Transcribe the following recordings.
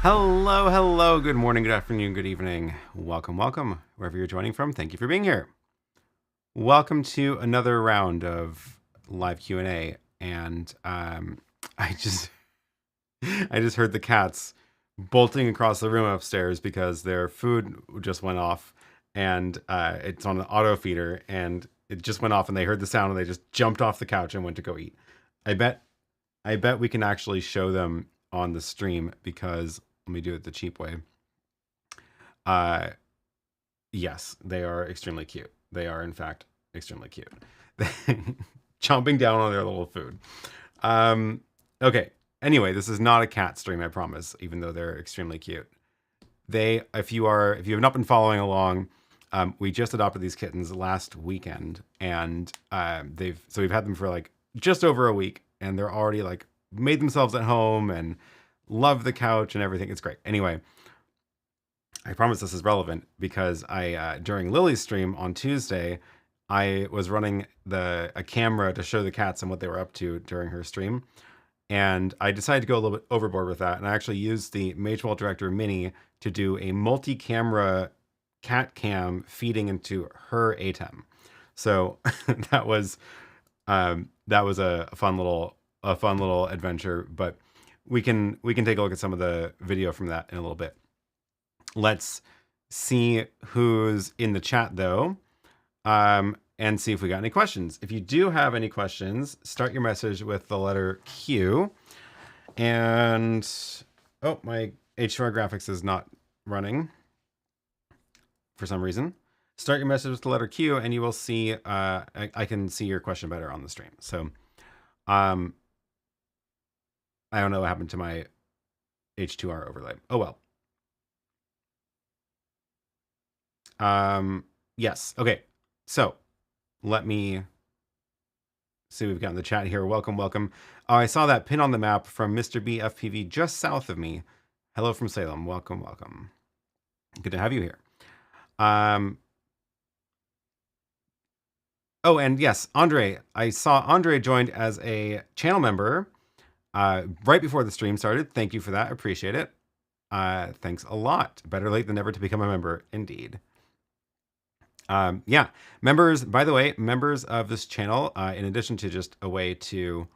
Hello, hello, good morning, good afternoon, good evening. Welcome, welcome, wherever you're joining from. Thank you for being here. Welcome to another round of live Q&A. And I just heard the cats bolting across the room upstairs because their food just went off, and it's on an auto feeder, and it just went off, and they heard the sound, and they just jumped off the couch and went to go eat. I bet we can actually show them on the stream, because let me do it the cheap way. Yes, they are extremely cute. They are, in fact, extremely cute. Chomping down on their little food. Okay. Anyway, this is not a cat stream, I promise, even though they're extremely cute. If you have not been following along, we just adopted these kittens last weekend, and so we've had them for like just over a week, and they're already like made themselves at home and love the couch and everything. It's great. Anyway, I promise this is relevant because during Lily's stream on Tuesday, I was running a camera to show the cats and what they were up to during her stream. And I decided to go a little bit overboard with that. And I actually used the Magewell Director Mini to do a multi-camera cat cam feeding into her ATEM. So that was a fun little adventure, but we can take a look at some of the video from that in a little bit. Let's see who's in the chat though, and see if we got any questions. If you do have any questions, start your message with the letter Q. And oh, my HDR graphics is not running for some reason. Start your message with the letter Q, and you will see I can see your question better on the stream. So I don't know what happened to my H2R overlay. Oh well. Yes. Okay. So let me see what we've got in the chat here. Welcome, welcome. Oh, I saw that pin on the map from Mr. B FPV just south of me. Hello from Salem. Welcome, welcome. Good to have you here. Oh, and yes, Andre. I saw Andre joined as a channel member right before the stream started. Thank you for that. Appreciate it. Thanks a lot. Better late than never to become a member, indeed. Yeah, members, by the way, members of this channel, in addition to just a way to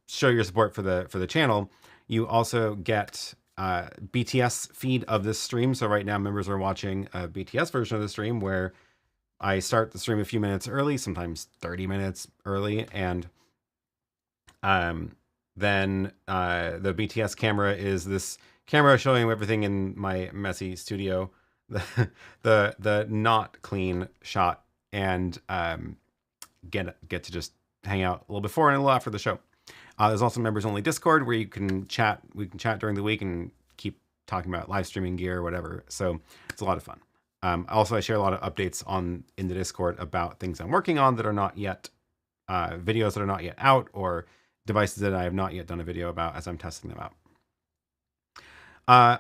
show your support for the channel, you also get BTS feed of this stream. So right now members are watching a BTS version of the stream where I start the stream a few minutes early, sometimes 30 minutes early, and then the BTS camera is this camera showing everything in my messy studio, the not clean shot, and get to just hang out a little before and a little after the show. There's also members only Discord where you can chat. We can chat during the week and keep talking about live streaming gear or whatever. So it's a lot of fun. Also, I share a lot of updates in the Discord about things I'm working on that are not yet videos that are not yet out, or devices that I have not yet done a video about as I'm testing them out.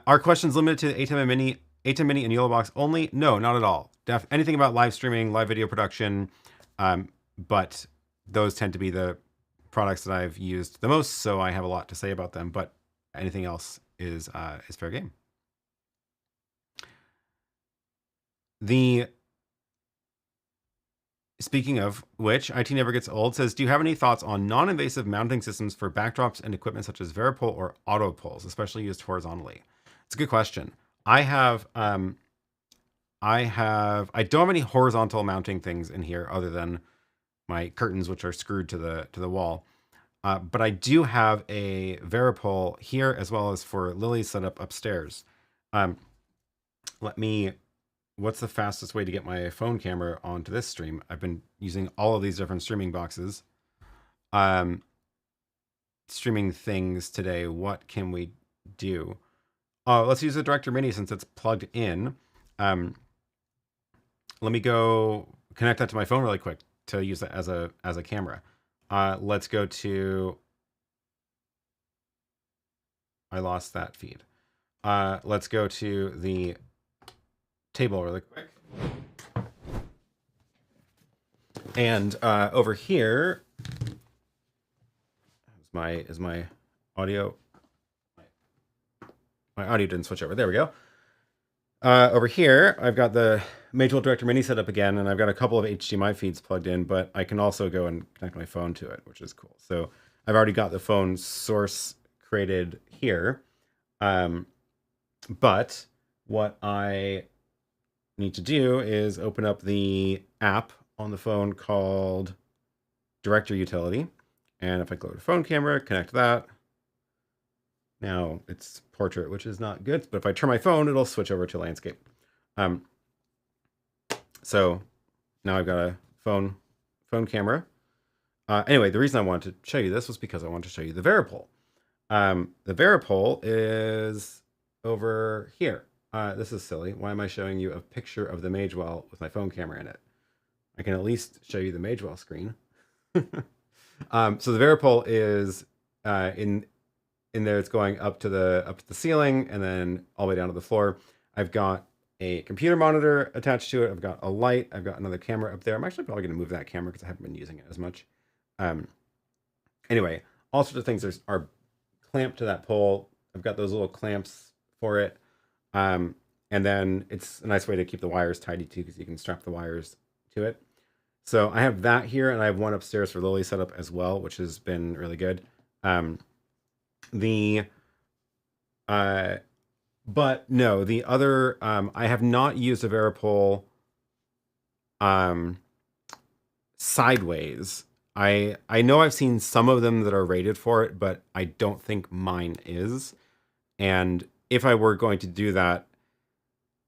Are questions limited to the ATEM Mini and YoloBox only? No, not at all. Anything about live streaming, live video production, but those tend to be the products that I've used the most, so I have a lot to say about them. But anything else is fair game. Speaking of which, IT Never Gets Old says, do you have any thoughts on non-invasive mounting systems for backdrops and equipment such as Varipole or auto poles, especially used horizontally? It's a good question. I don't have any horizontal mounting things in here other than my curtains, which are screwed to the wall. But I do have a Varipole here, as well as for Lily's setup upstairs. What's the fastest way to get my phone camera onto this stream? I've been using all of these different streaming boxes. Streaming things today. What can we do? Let's use the Director Mini since it's plugged in. Let me go connect that to my phone really quick to use that as a camera. Let's go to... I lost that feed. Let's go to the table really quick. And over here is my audio. My audio didn't switch over. There we go. Over here, I've got the Magewell Director Mini set up again, and I've got a couple of HDMI feeds plugged in, but I can also go and connect my phone to it, which is cool. So I've already got the phone source created here. But what I need to do is open up the app on the phone called Director Utility. And if I go to phone camera, connect that. Now it's portrait, which is not good, but if I turn my phone, it'll switch over to landscape. So now I've got a phone camera. Anyway, the reason I wanted to show you this was because I wanted to show you the Varipole. The Varipole is over here. This is silly. Why am I showing you a picture of the Magewell with my phone camera in it? I can at least show you the Magewell screen. So the Varipole is in there. It's going up to the ceiling and then all the way down to the floor. I've got a computer monitor attached to it. I've got a light. I've got another camera up there. I'm actually probably going to move that camera because I haven't been using it as much. Anyway, all sorts of things are clamped to that pole. I've got those little clamps for it. And then it's a nice way to keep the wires tidy too, because you can strap the wires to it. So I have that here, and I have one upstairs for Lily's setup as well, which has been really good. But no, the other, I have not used a Varipole sideways. I know I've seen some of them that are rated for it, but I don't think mine is. And if I were going to do that,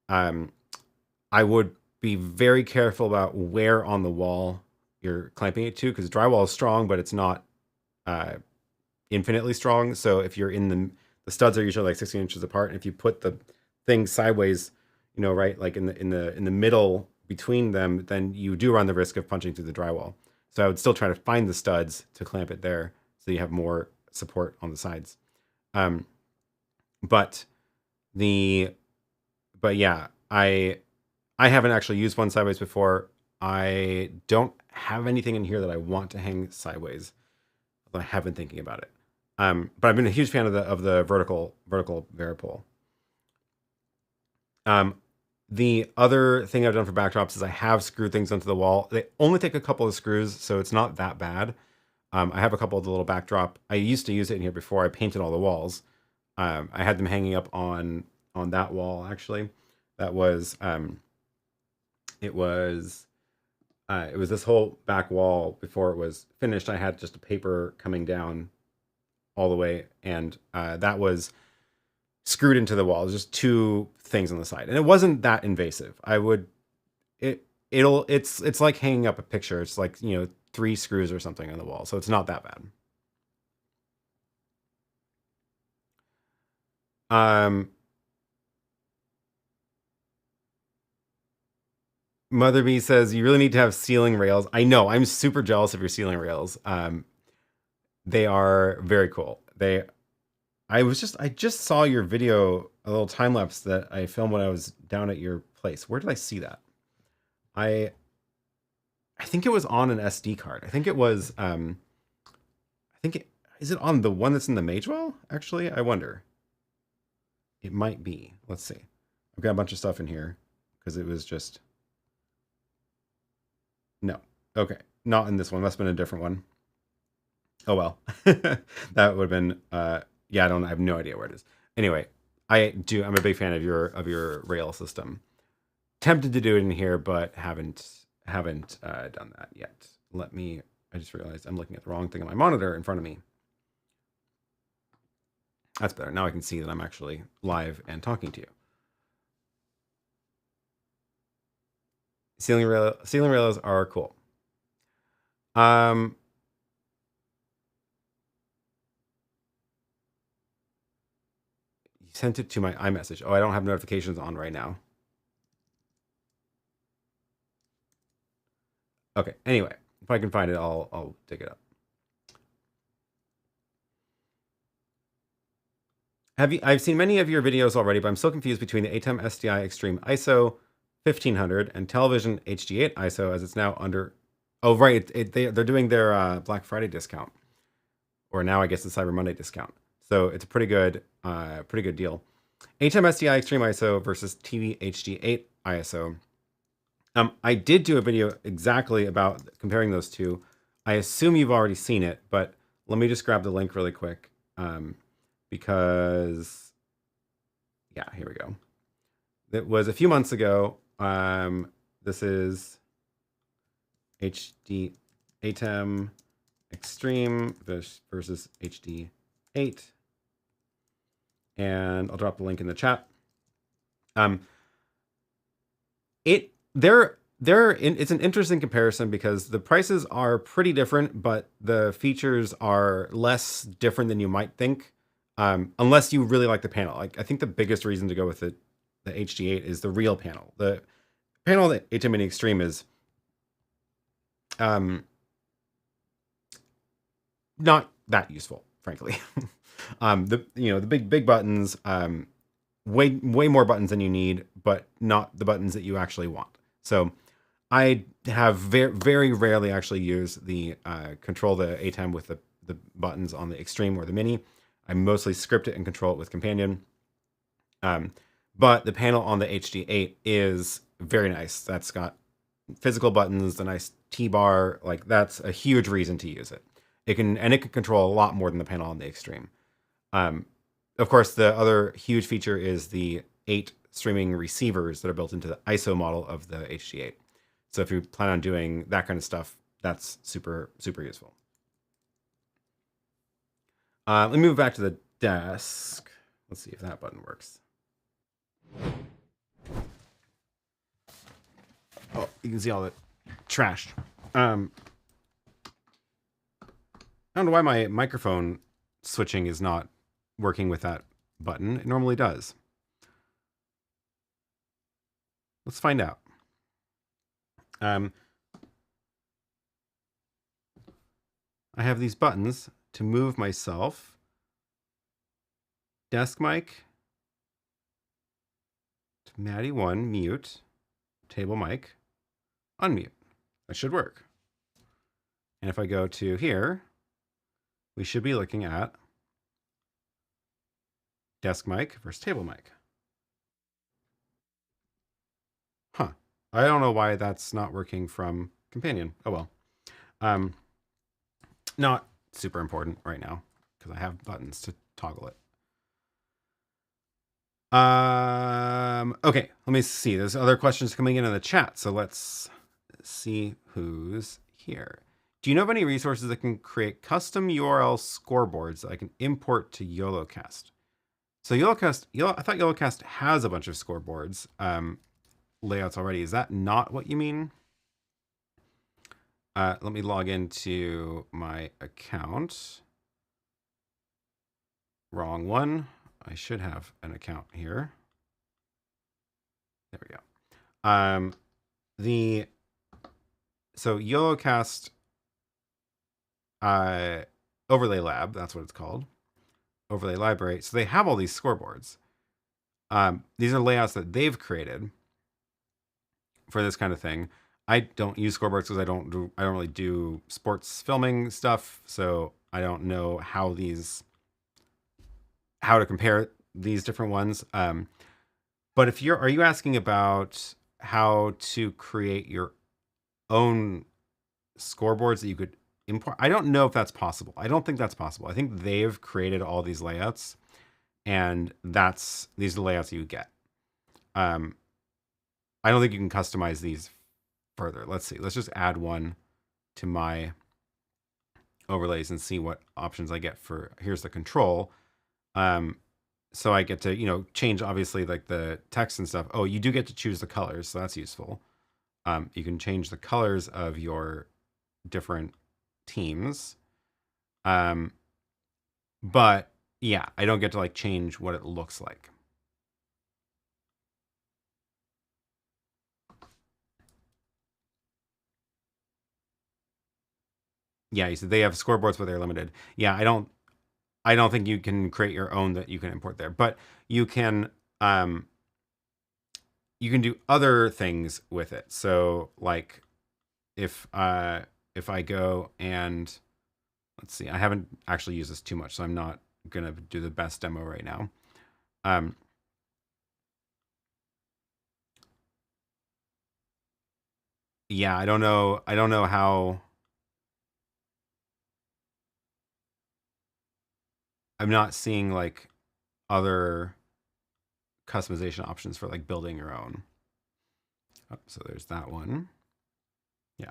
I would be very careful about where on the wall you're clamping it to, because drywall is strong, but it's not infinitely strong. So if you're in the studs are usually like 16 inches apart, and if you put the thing sideways, you know, right, like in the middle between them, then you do run the risk of punching through the drywall. So I would still try to find the studs to clamp it there, so you have more support on the sides. But yeah, I haven't actually used one sideways before. I don't have anything in here that I want to hang sideways, although I have been thinking about it. But I've been a huge fan of the vertical Varipole. The other thing I've done for backdrops is I have screwed things onto the wall. They only take a couple of screws, so it's not that bad. I have a couple of the little backdrop. I used to use it in here before I painted all the walls. I had them hanging up on that wall, actually. That was it was this whole back wall before it was finished. I had just a paper coming down all the way, and that was screwed into the wall. It was just two things on the side, and it wasn't that invasive. It's like hanging up a picture. It's like, you know, 3 screws or something on the wall, so it's not that bad. Mother Bee says you really need to have ceiling rails. I know, I'm super jealous of your ceiling rails. They are very cool. I just saw your video, a little time lapse that I filmed when I was down at your place. Where did I see that? I think it was on an SD card. I think it was is it on the one that's in the Magewell? Actually, I wonder. It might be. Let's see. I've got a bunch of stuff in here because it was just no. Okay, not in this one. Must have been a different one. Oh well. That would have been yeah, I have no idea where it is. Anyway, I'm a big fan of your rail system. Tempted to do it in here, but haven't done that yet. I just realized I'm looking at the wrong thing on my monitor in front of me. That's better. Now I can see that I'm actually live and talking to you. Ceiling rails are cool. You sent it to my iMessage. Oh, I don't have notifications on right now. Okay. Anyway, if I can find it, I'll dig it up. I've seen many of your videos already, but I'm still confused between the ATEM SDI Extreme ISO 1500 and television HD8 ISO, as it's now under. Oh, right. They're doing their Black Friday discount, or now I guess the Cyber Monday discount. So it's a pretty good deal. ATEM SDI Extreme ISO versus TV HD8 ISO. I did do a video exactly about comparing those two. I assume you've already seen it, but let me just grab the link really quick. Because yeah, here we go. It was a few months ago. This is ATEM Extreme versus HD8, and I'll drop the link in the chat. It's an interesting comparison because the prices are pretty different, but the features are less different than you might think. Unless you really like the panel. Like, I think the biggest reason to go with the HD8 is the real panel. The panel that ATEM Mini Extreme is not that useful, frankly. The big buttons, way more buttons than you need, but not the buttons that you actually want. So I have very rarely actually used the control the ATEM with the buttons on the Extreme or the Mini. I mostly script it and control it with Companion. But the panel on the HD8 is very nice. That's got physical buttons, the nice T-bar. Like, that's a huge reason to use it. It can control a lot more than the panel on the Extreme. Of course, the other huge feature is the 8 streaming receivers that are built into the ISO model of the HD8. So if you plan on doing that kind of stuff, that's super useful. Let me move back to the desk. Let's see if that button works. Oh, you can see all the trash. I don't know why my microphone switching is not working with that button. It normally does. Let's find out. I have these buttons to move myself. Desk mic, to Maddie 1, mute, table mic, unmute. That should work. And if I go to here, we should be looking at desk mic versus table mic. Huh. I don't know why that's not working from Companion. Oh well. Not super important right now because I have buttons to toggle it. Okay, let me see. There's other questions coming in the chat, so let's see who's here. Do you know of any resources that can create custom URL scoreboards that I can import to YoloCast? So I thought YoloCast has a bunch of scoreboards layouts already. Is that not what you mean? Let me log into my account. Wrong one. I should have an account here. There we go. So YoloCast Overlay Lab, that's what it's called. Overlay Library. So they have all these scoreboards. These are layouts that they've created for this kind of thing. I don't use scoreboards because I don't really do sports filming stuff, so I don't know how to compare these different ones. But are you asking about how to create your own scoreboards that you could import? I don't know if that's possible. I don't think that's possible. I think they've created all these layouts, and these are the layouts you get. I don't think you can customize these further. Let's see. Let's just add one to my overlays and see what options I get for. Here's the control. So I get to, change obviously like the text and stuff. Oh, you do get to choose the colors, so that's useful. You can change the colors of your different teams. But yeah, I don't get to like change what it looks like. Yeah, you said they have scoreboards, but they're limited. Yeah, I don't think you can create your own that you can import there, but you can do other things with it. So like if I go and let's see, I haven't actually used this too much, so I'm not gonna do the best demo right now. Yeah, I don't know how. I'm not seeing like other customization options for like building your own. Oh, so there's that one. Yeah.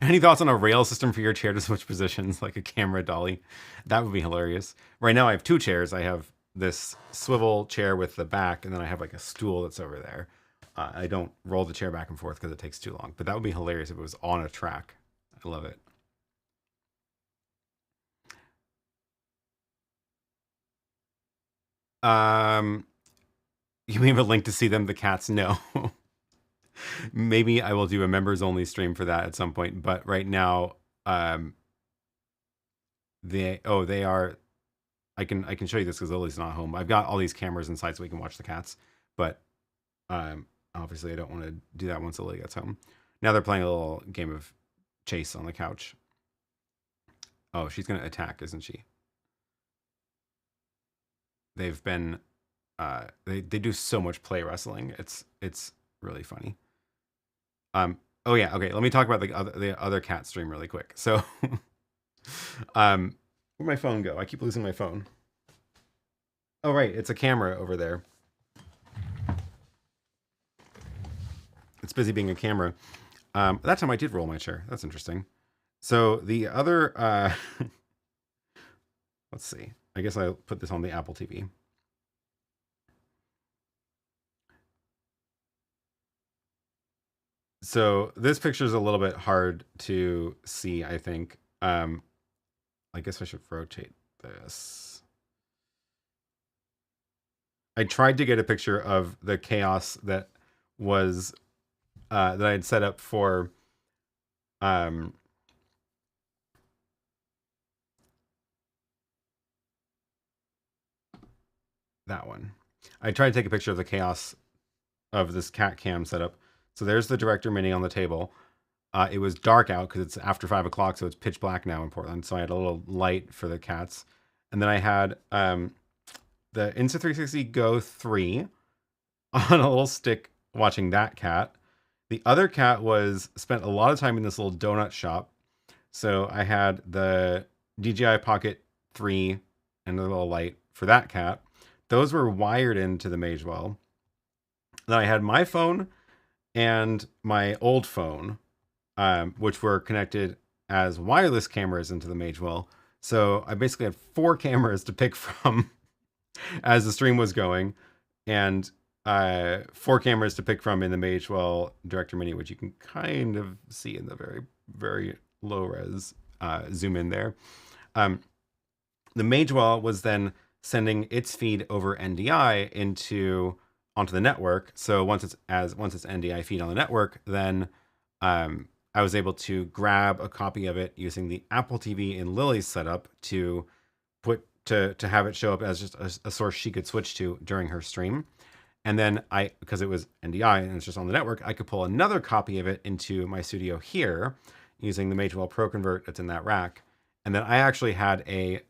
Any thoughts on a rail system for your chair to switch positions, like a camera dolly? That would be hilarious. Right now I have two chairs. I have this swivel chair with the back, and then I have like a stool that's over there. I don't roll the chair back and forth because it takes too long, but that would be hilarious if it was on a track. I love it. You may have a link to see them, the cats? No. Maybe I will do a members only stream for that at some point, but right now, they are, I can show you this because Lily's not home. I've got all these cameras inside so we can watch the cats, but obviously I don't want to do that once Lily gets home. Now they're playing a little game of chase on the couch. Oh, she's gonna attack, isn't she? They've been they do so much play wrestling. It's really funny. Oh yeah, okay. Let me talk about the other cat stream really quick. So, where'd my phone go? I keep losing my phone. Oh right, it's a camera over there. It's busy being a camera. That time I did roll my chair. That's interesting. So the other, let's see. I guess I'll put this on the Apple TV. So this picture is a little bit hard to see, I think. I guess I should rotate this. I tried to get a picture of the chaos that was that I had set up for that one. I tried to take a picture of the chaos of this cat cam setup. So there's the Director Mini on the table. It was dark out because it's after 5 o'clock, so it's pitch black now in Portland. So I had a little light for the cats. And then I had the Insta360 Go 3 on a little stick watching that cat. The other cat spent a lot of time in this little donut shop. So I had the DJI Pocket 3 and a little light for that cat. Those were wired into the Magewell. Then I had my phone and my old phone, which were connected as wireless cameras into the Magewell. So I basically had 4 cameras to pick from as the stream was going, and 4 cameras to pick from in the Magewell Director Mini, which you can kind of see in the very, very low res zoom in there. The Magewell was then sending its feed over NDI onto the network. So once it's NDI feed on the network, then I was able to grab a copy of it using the Apple TV in Lily's setup to have it show up as just a source she could switch to during her stream. And then because it was NDI and it's just on the network, I could pull another copy of it into my studio here using the Magewell Pro Convert that's in that rack. And then I actually had a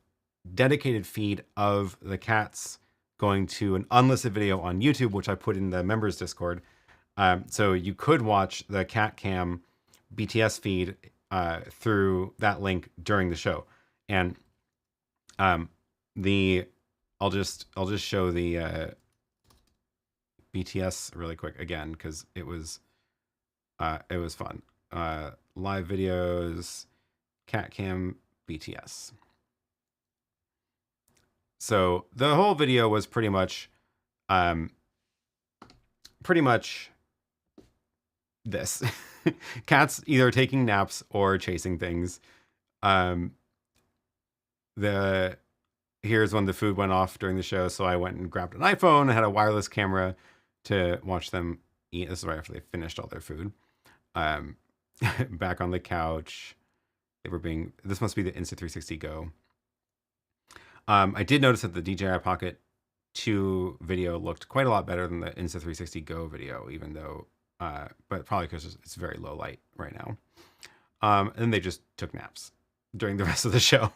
dedicated feed of the cats going to an unlisted video on YouTube, which I put in the members Discord. So you could watch the cat cam BTS feed through that link during the show. And I'll just show the BTS really quick again, because it was fun. Live videos, cat cam BTS. So the whole video was pretty much this. Cats either taking naps or chasing things. Here's when the food went off during the show, so I went and grabbed an iPhone and had a wireless camera to watch them eat. This is right after they finished all their food. Back on the couch. This must be the Insta360 Go. I did notice that the DJI Pocket 2 video looked quite a lot better than the Insta360 Go video, even though, but probably because it's very low light right now. And they just took naps during the rest of the show.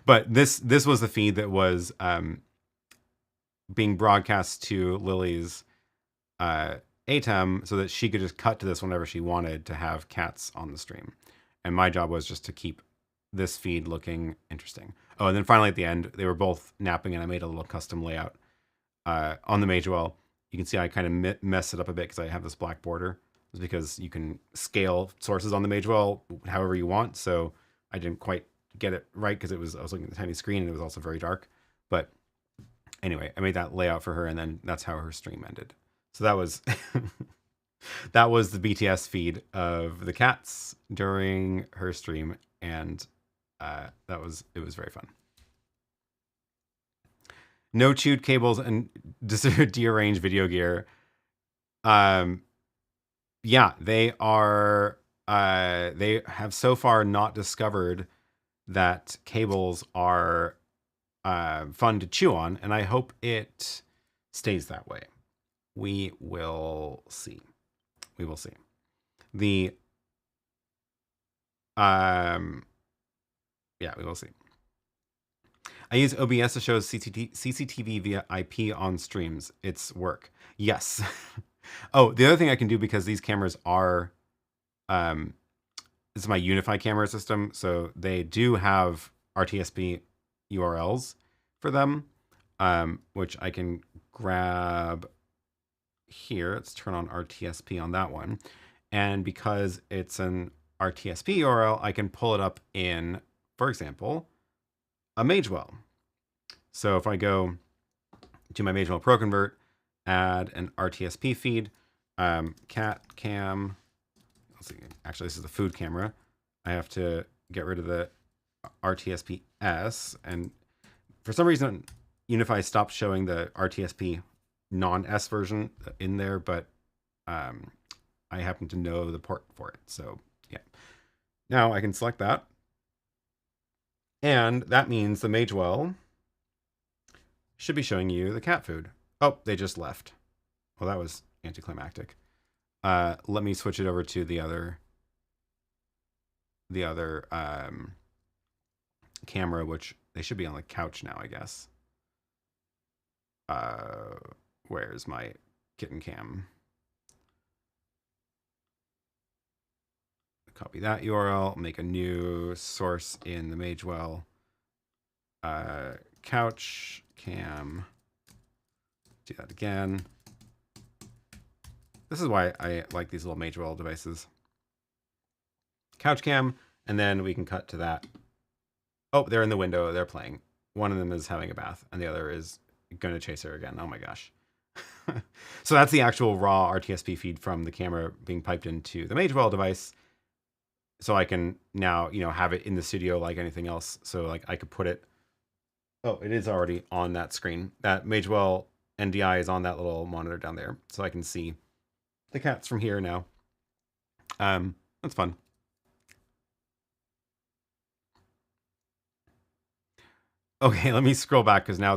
But this was the feed that was being broadcast to Lily's ATEM so that she could just cut to this whenever she wanted to have cats on the stream. And my job was just to keep this feed looking interesting. Oh, and then finally at the end, they were both napping, and I made a little custom layout on the Magewell. You can see I kind of messed it up a bit because I have this black border. It's because you can scale sources on the Magewell however you want. So I didn't quite get it right because I was looking at the tiny screen and it was also very dark. But anyway, I made that layout for her, and then that's how her stream ended. So that was that was the BTS feed of the cats during her stream, and it was very fun. No chewed cables and dearranged video gear. Yeah, they have so far not discovered that cables are fun to chew on, and I hope it stays that way. We will see. We will see. Yeah, we will see. I use OBS to show CCTV via IP on streams. It's work. Yes. Oh, the other thing I can do, because these cameras are, this is my Unify camera system, so they do have RTSP URLs for them, which I can grab here. Let's turn on RTSP on that one. And because it's an RTSP URL, I can pull it up in, for example, a Magewell. So if I go to my Magewell Pro Convert, add an RTSP feed, cat cam let's see. Actually, this is the food camera. I have to get rid of the RTSP-S, and for some reason, Unify stopped showing the RTSP non-S version in there, but I happen to know the port for it. So yeah, now I can select that. And that means the Magewell should be showing you the cat food. Oh, they just left. Well, that was anticlimactic. Let me switch it over to the other camera, which they should be on the couch now, I guess. Where's my kitten cam? Copy that URL, make a new source in the Magewell couch cam. Do that again. This is why I like these little Magewell devices. Couch cam, and then we can cut to that. Oh, they're in the window, they're playing. One of them is having a bath, and the other is going to chase her again. Oh my gosh. So that's the actual raw RTSP feed from the camera being piped into the Magewell device. So I can now, you know, have it in the studio like anything else. So like I could put it, oh, it is already on that screen. That Magewell NDI is on that little monitor down there. So I can see the cats from here now. That's fun. Okay, let me scroll back because now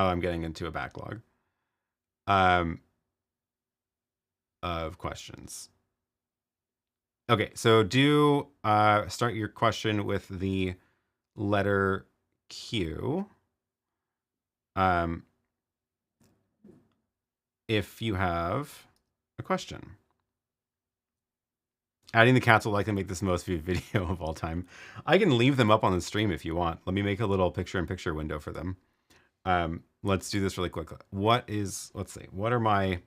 I'm getting into a backlog of questions. Okay, so do start your question with the letter Q. If you have a question. Adding the cats will likely make this the most viewed video of all time. I can leave them up on the stream if you want. Let me make a little picture-in-picture window for them. Let's do this really quick. Let's see, what are my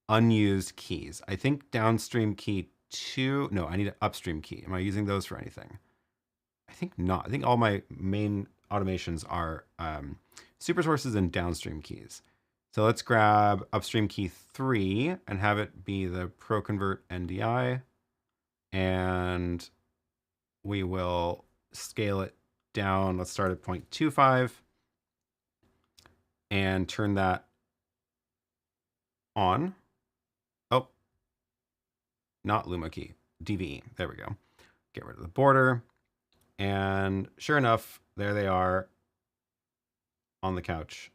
unused keys? I think downstream key 2. No, I need an upstream key. Am I using those for anything? I think not. I think all my main automations are super sources and downstream keys. So let's grab upstream key 3 and have it be the ProConvert NDI. And we will scale it down. Let's start at 0.25 and turn that on. Oh, not Luma key, DVE. There we go. Get rid of the border. And sure enough, there they are on the couch.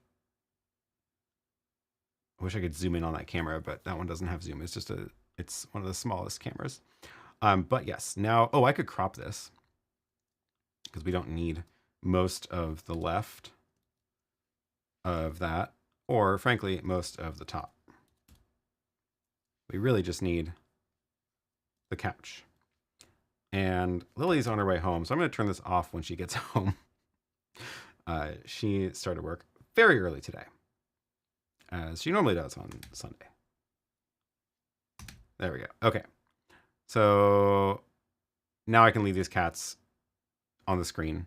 I wish I could zoom in on that camera, but that one doesn't have zoom. It's one of the smallest cameras. But yes, now, oh, I could crop this because we don't need most of the left of that, or frankly, most of the top. We really just need the couch. And Lily's on her way home, so I'm going to turn this off when she gets home. She started work very early today, as she normally does on Sunday. There we go. Okay. So now I can leave these cats on the screen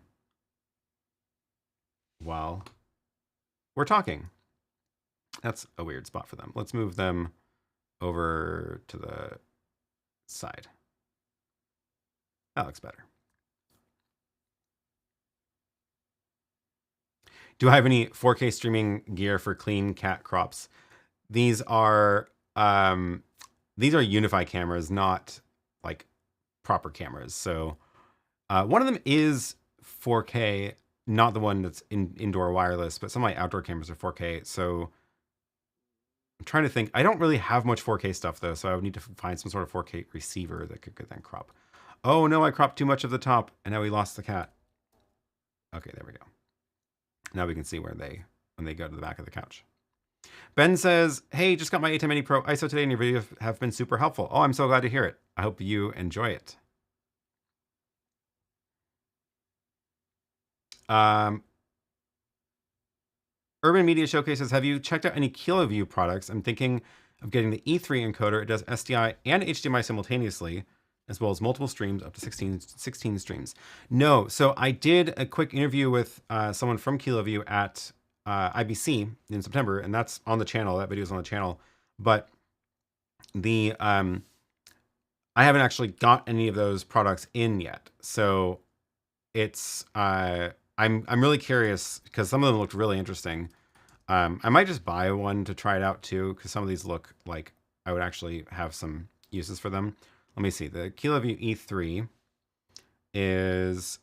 while we're talking. That's a weird spot for them. Let's move them over to the side. That looks better. Do I have any 4K streaming gear for clean cat crops? These are Unify cameras, not like proper cameras. So one of them is 4K, not the one that's indoor wireless, but some of my outdoor cameras are 4K. So I'm trying to think. I don't really have much 4K stuff though, so I would need to find some sort of 4K receiver that could then crop. Oh no, I cropped too much of the top, and now we lost the cat. Okay, there we go. Now we can see when they go to the back of the couch. Ben says, hey, just got my ATEM Mini Pro ISO today, and your videos have been super helpful. Oh, I'm so glad to hear it. I hope you enjoy it. Urban Media Showcases, have you checked out any KiloView products? I'm thinking of getting the E3 encoder. It does SDI and HDMI simultaneously, as well as multiple streams, up to 16 streams. No, so I did a quick interview with someone from KiloView at IBC in September, and that's on the channel. That video is on the channel. But the I haven't actually got any of those products in yet. So it's I'm really curious because some of them looked really interesting. I might just buy one to try it out too, because some of these look like I would actually have some uses for them. Let me see. The KiloView E3 is,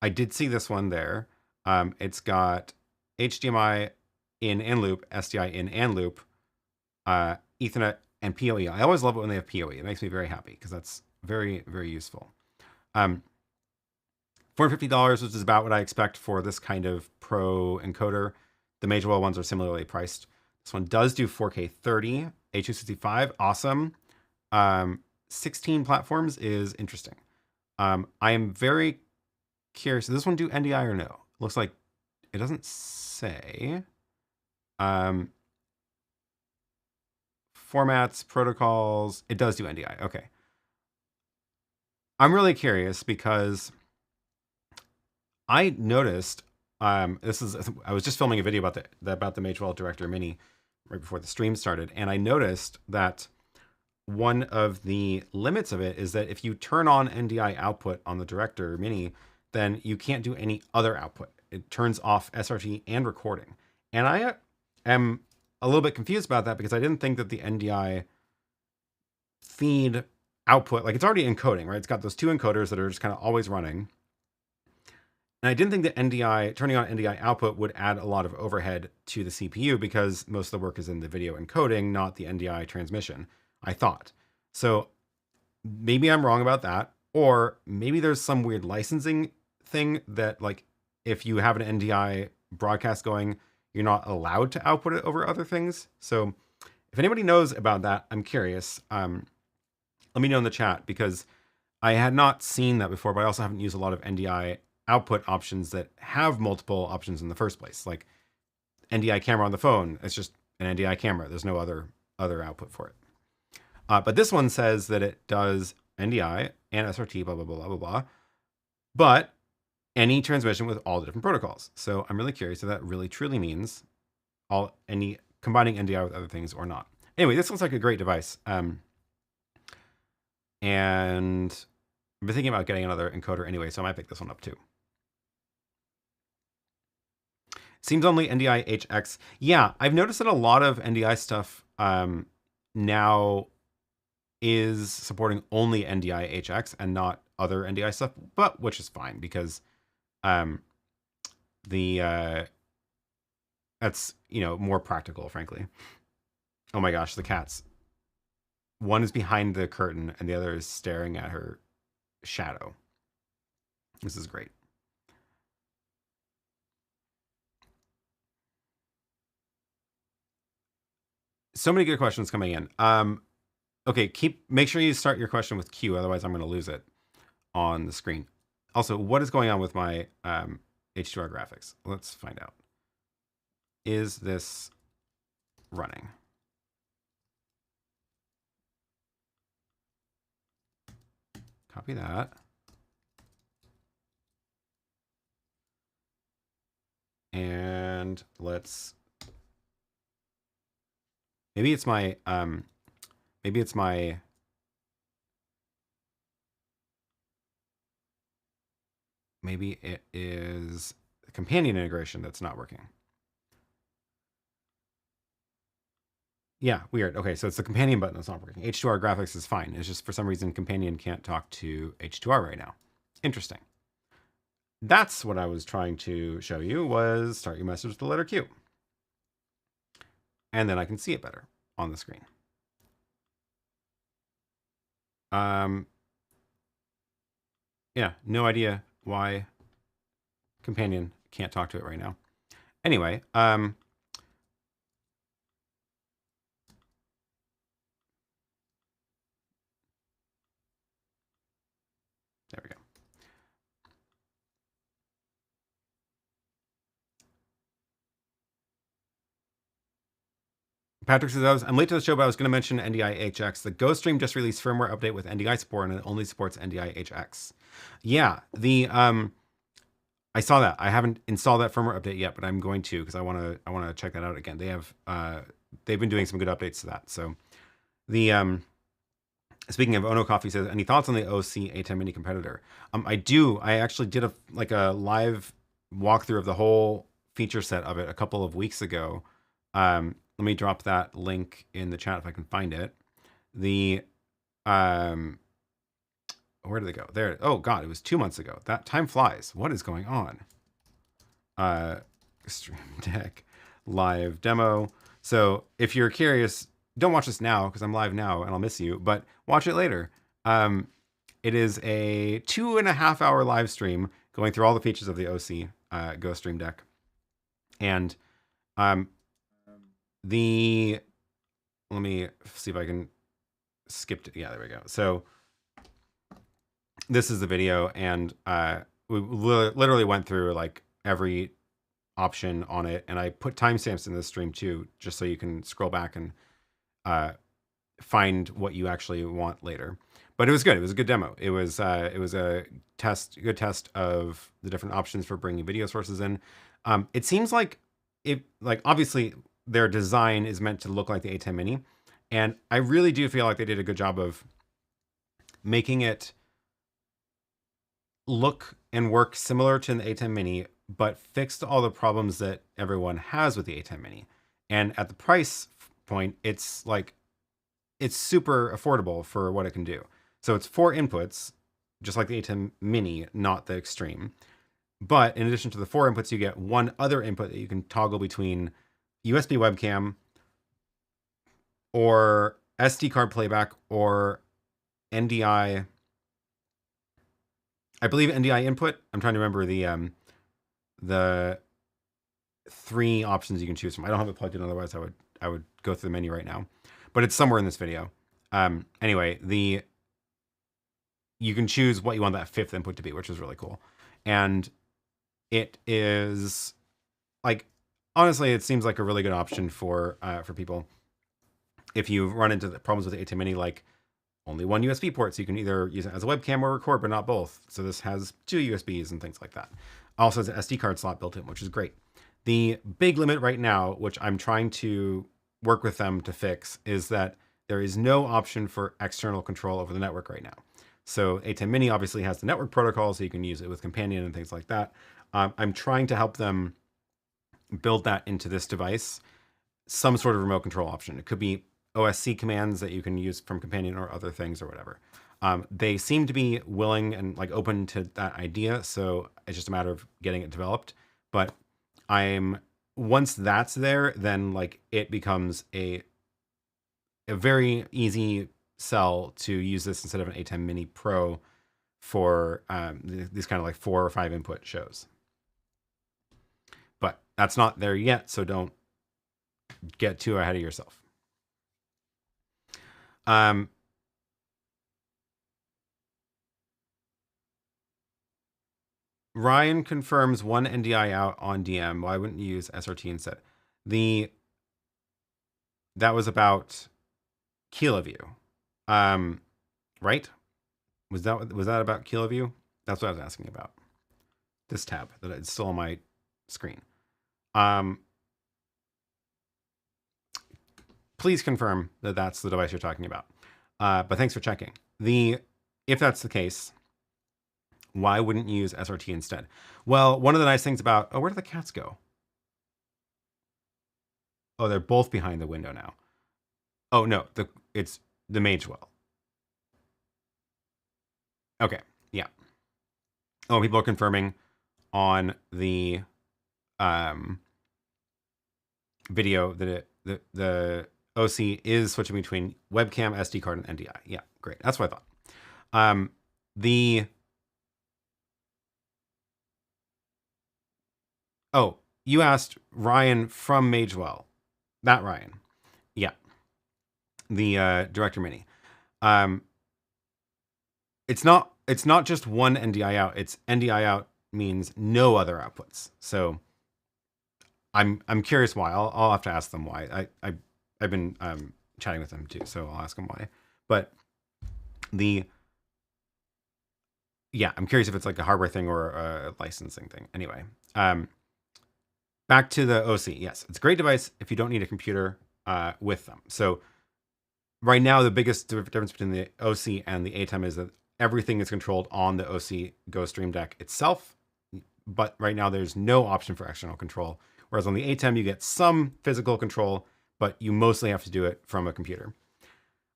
I did see this one there. It's got HDMI in and loop, SDI in and loop, Ethernet, and PoE. I always love it when they have PoE. It makes me very happy because that's very, very useful. $450, which is about what I expect for this kind of pro encoder. The Magewell ones are similarly priced. This one does do 4K 30, H265, awesome. 16 platforms is interesting. I am very curious. Does this one do NDI or no? Looks like it doesn't say. Formats, protocols, it does do NDI. Okay. I'm really curious because I noticed, I was just filming a video about the Magewell Director Mini right before the stream started, and I noticed that one of the limits of it is that if you turn on NDI output on the Director Mini, then you can't do any other output. It turns off SRT and recording. And I am a little bit confused about that because I didn't think that the NDI feed output, like it's already encoding, right? It's got those two encoders that are just kind of always running. And I didn't think that NDI, turning on NDI output would add a lot of overhead to the CPU because most of the work is in the video encoding, not the NDI transmission, I thought. So maybe I'm wrong about that. Or maybe there's some weird licensing thing that, like, if you have an NDI broadcast going, you're not allowed to output it over other things. So if anybody knows about that, I'm curious. Let me know in the chat because I had not seen that before, but I also haven't used a lot of NDI output options that have multiple options in the first place. Like NDI camera on the phone, it's just an NDI camera. There's no other output for it. But this one says that it does NDI and SRT, blah, blah, blah, blah, blah, blah. But any transmission with all the different protocols. So I'm really curious if that really truly means combining NDI with other things or not. Anyway, this looks like a great device. And I've been thinking about getting another encoder anyway, so I might pick this one up too. Seems only NDI HX. Yeah, I've noticed that a lot of NDI stuff now is supporting only NDI HX and not other NDI stuff, but which is fine because that's, you know, more practical, frankly. Oh my gosh, the cats. One is behind the curtain and the other is staring at her shadow. This is great. So many good questions coming in. Okay, make sure you start your question with Q, otherwise I'm going to lose it on the screen. Also, what is going on with my H2R graphics? Let's find out. Is this running? Copy that. And let's, maybe it is the companion integration that's not working. Yeah, weird. Okay, so it's the companion button that's not working. H2R graphics is fine. It's just for some reason companion can't talk to H2R right now. Interesting. That's what I was trying to show you, was start your message with the letter Q. And then I can see it better on the screen. Yeah, no idea why companion can't talk to it right now. Anyway, there we go. Patrick says, I'm late to the show, but I was going to mention NDI HX. The GoStream just released firmware update with NDI support, and it only supports NDI HX. Yeah, I saw that. I haven't installed that firmware update yet, but I'm going to because I want to check that out again. They've been doing some good updates to that. So the Speaking of, Ono Coffee says, any thoughts on the OSEE ATEM Mini competitor? I do. I actually did a live walkthrough of the whole feature set of it a couple of weeks ago. Let me drop that link in the chat if I can find it. The where did they go? There. Oh God, it was 2 months ago. That time flies. What is going on? Stream Deck live demo. So if you're curious, don't watch this now because I'm live now and I'll miss you, but watch it later. It is a 2.5 hour live stream going through all the features of the OSEE GoStream Deck. And let me see if I can skip to, yeah, there we go. So this is the video, and we literally went through like every option on it, and I put timestamps in this stream too, just so you can scroll back and find what you actually want later. But it was good. It was a good demo. It was a good test of the different options for bringing video sources in. It seems like obviously their design is meant to look like the ATEM Mini, and I really do feel like they did a good job of making it look and work similar to the ATEM Mini, but fixed all the problems that everyone has with the ATEM Mini. And at the price point, it's super affordable for what it can do. So it's 4 inputs, just like the ATEM Mini, not the Extreme. But in addition to the 4 inputs, you get one other input that you can toggle between USB webcam or SD card playback or NDI. I believe NDI input. I'm trying to remember the 3 options you can choose from. I don't have it plugged in, otherwise I would go through the menu right now. But it's somewhere in this video. Anyway, you can choose what you want that 5th input to be, which is really cool. And it is honestly, it seems like a really good option for people if you run into the problems with the ATEM Mini, like only one USB port, so you can either use it as a webcam or record, but not both. So this has 2 USBs and things like that. Also has an SD card slot built in, which is great. The big limit right now, which I'm trying to work with them to fix, is that there is no option for external control over the network right now. So ATEM Mini obviously has the network protocol, so you can use it with Companion and things like that. I'm trying to help them build that into this device, some sort of remote control option. It could be OSC commands that you can use from Companion or other things or whatever. They seem to be willing and open to that idea, so it's just a matter of getting it developed. But once that's there, then it becomes a very easy sell to use this instead of an ATEM Mini Pro for these kind of 4 or 5 input shows. But that's not there yet, so don't get too ahead of yourself. Ryan confirms 1 NDI out on DM. Why wouldn't you use SRT instead? That was about KiloView. Right? Was that about KiloView? That's what I was asking about. This tab that it's still on my screen. Please confirm that that's the device you're talking about. But thanks for checking. If that's the case, why wouldn't you use SRT instead? Well, one of the nice things about, where did the cats go? Oh, they're both behind the window now. Oh no, it's the Magewell. Okay, yeah. Oh, people are confirming on the video that the OSEE is switching between webcam, SD card, and NDI. Yeah, great. That's what I thought. Oh, you asked Ryan from Magewell. That Ryan. Yeah. The Director Mini. It's not just one NDI out. It's NDI out means no other outputs. So I'm curious why. I'll have to ask them why. I've been chatting with them too, so I'll ask them why. But yeah, I'm curious if it's a hardware thing or a licensing thing. Anyway, back to the OSEE. Yes, it's a great device if you don't need a computer with them. So right now, the biggest difference between the OSEE and the ATEM is that everything is controlled on the OSEE GoStream Deck itself. But right now, there's no option for external control. Whereas on the ATEM, you get some physical control, but you mostly have to do it from a computer.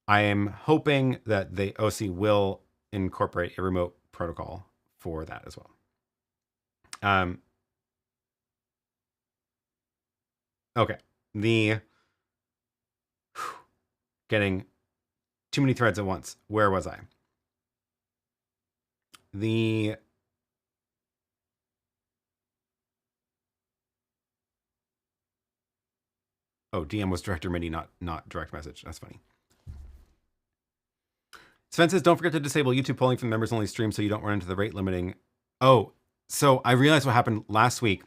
I am hoping that the OSEE will incorporate a remote protocol for that as well. Okay, getting too many threads at once. Where was I? Oh, DM was Director Mini, not direct message. That's funny. Sven says, don't forget to disable YouTube polling from members only stream so you don't run into the rate limiting. Oh, so I realized what happened last week.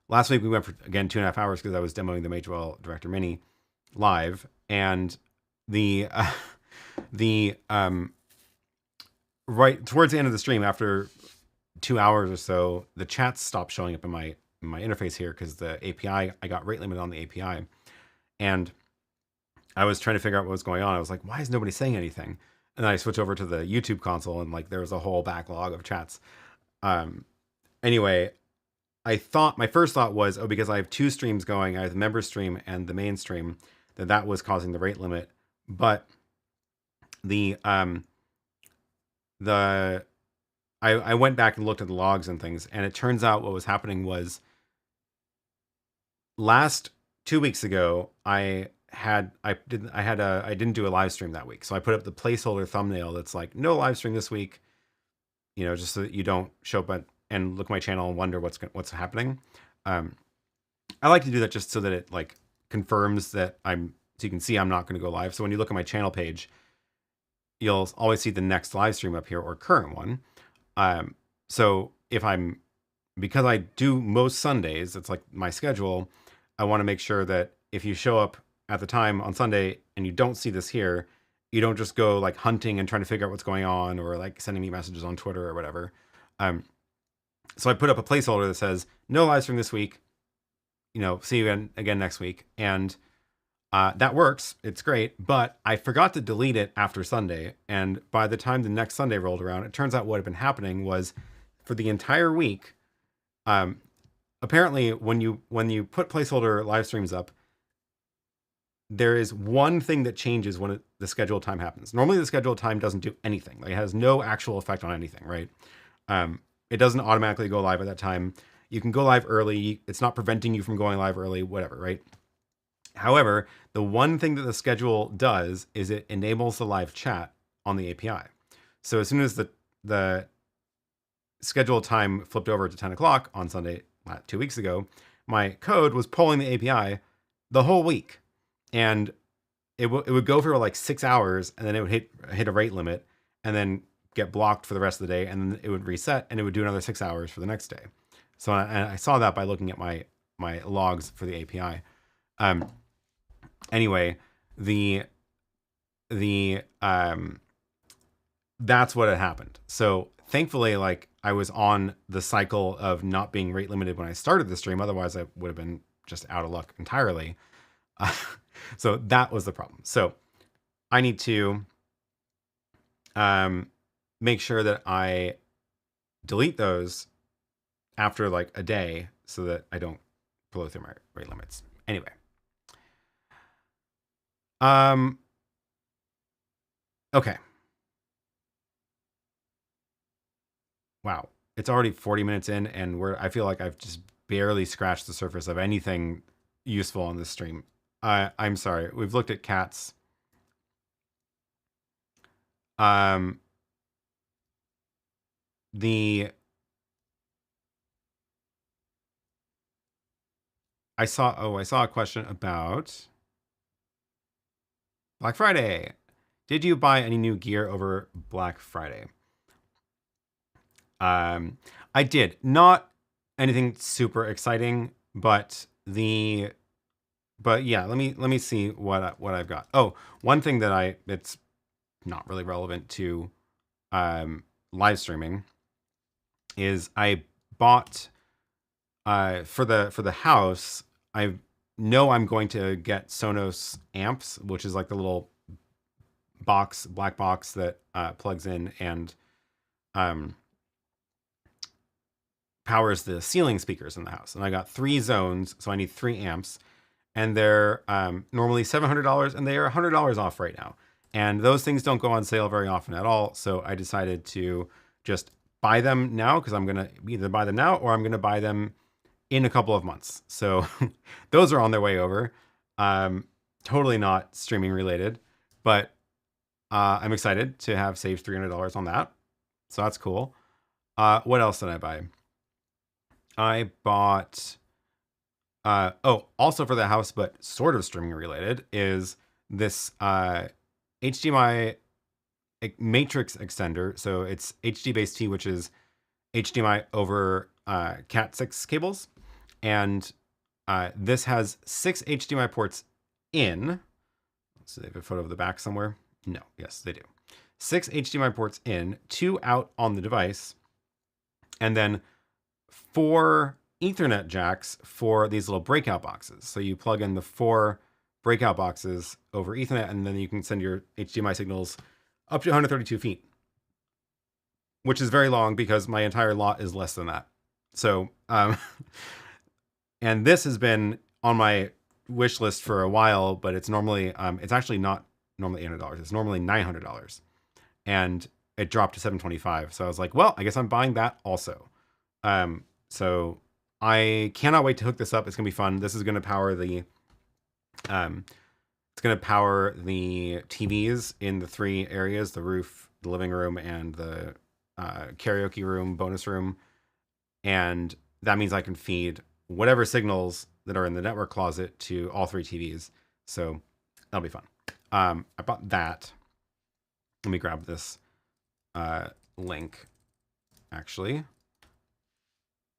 Last week we went for, again, 2.5 hours because I was demoing the Magewell Director Mini live. And right towards the end of the stream, after 2 hours or so, the chats stopped showing up in my interface here because the API, I got rate limit on the API. And I was trying to figure out what was going on. I was like, why is nobody saying anything? And then I switched over to the YouTube console and like there was a whole backlog of chats. Anyway, I thought, my first thought was, oh, because I have 2 streams going, I have the member stream and the main stream, that was causing the rate limit. But I went back and looked at the logs and things, and it turns out what was happening was last 2 weeks ago, I didn't do a live stream that week. So I put up the placeholder thumbnail that's like, no live stream this week, you know, just so that you don't show up and look at my channel and wonder what's happening. I like to do that just so that it like confirms that so you can see I'm not going to go live. So when you look at my channel page, you'll always see the next live stream up here or current one. So because I do most Sundays, it's like my schedule, I want to make sure that if you show up at the time on Sunday and you don't see this here, you don't just go like hunting and trying to figure out what's going on or like sending me messages on Twitter or whatever. So I put up a placeholder that says no live stream this week, you know, see you again next week. And that works. It's great. But I forgot to delete it after Sunday. And by the time the next Sunday rolled around, it turns out what had been happening was for the entire week, apparently when you put placeholder live streams up, there is one thing that changes when the scheduled time happens. Normally the scheduled time doesn't do anything. Like, it has no actual effect on anything, right? It doesn't automatically go live at that time. You can go live early. It's not preventing you from going live early, whatever, right? However, the one thing that the schedule does is it enables the live chat on the API. So as soon as the scheduled time flipped over to 10 o'clock on Sunday 2 weeks ago, my code was polling the API the whole week. And it would go for like 6 hours, and then it would hit a rate limit, and then get blocked for the rest of the day, and then it would reset, and it would do another 6 hours for the next day. So I saw that by looking at my logs for the API. Anyway, that's what had happened. So thankfully, like, I was on the cycle of not being rate limited when I started the stream. Otherwise, I would have been just out of luck entirely. So that was the problem. So I need to make sure that I delete those after like a day so that I don't blow through my rate limits. Anyway. Okay. Wow. It's already 40 minutes in, and I feel like I've just barely scratched the surface of anything useful on this stream. I'm sorry. We've looked at cats. I saw a question about Black Friday. Did you buy any new gear over Black Friday? I did. Not anything super exciting, but yeah, let me see what I've got. Oh, one thing that it's not really relevant to live streaming is I bought for the house, I know I'm going to get Sonos amps, which is like the little black box that plugs in and powers the ceiling speakers in the house. And I got 3 zones, so I need 3 amps. And they're normally $700, and they are $100 off right now. And those things don't go on sale very often at all. So I decided to just buy them now, because I'm going to either buy them now or I'm going to buy them in a couple of months. So those are on their way over. Totally not streaming related, but I'm excited to have saved $300 on that. So that's cool. What else did I buy? I bought, also for the house, but sort of streaming related, is this HDMI matrix extender. So it's HD-Base-T, which is HDMI over Cat6 cables. And this has 6 HDMI ports in. So they have a photo of the back somewhere. No, yes, they do. 6 HDMI ports in, 2 out on the device, and then 4 Ethernet jacks for these little breakout boxes. So you plug in the 4 breakout boxes over Ethernet, and then you can send your HDMI signals up to 132 feet, which is very long because my entire lot is less than that. So, and this has been on my wish list for a while, but it's normally, it's actually not normally $800. It's normally $900, and it dropped to $725. So I was like, well, I guess I'm buying that also. So I cannot wait to hook this up. It's gonna be fun. This is gonna power the, it's gonna power the TVs in the 3 areas: the roof, the living room, and the karaoke room, bonus room. And that means I can feed whatever signals that are in the network closet to all 3 TVs. So that'll be fun. I bought that. Let me grab this link, actually,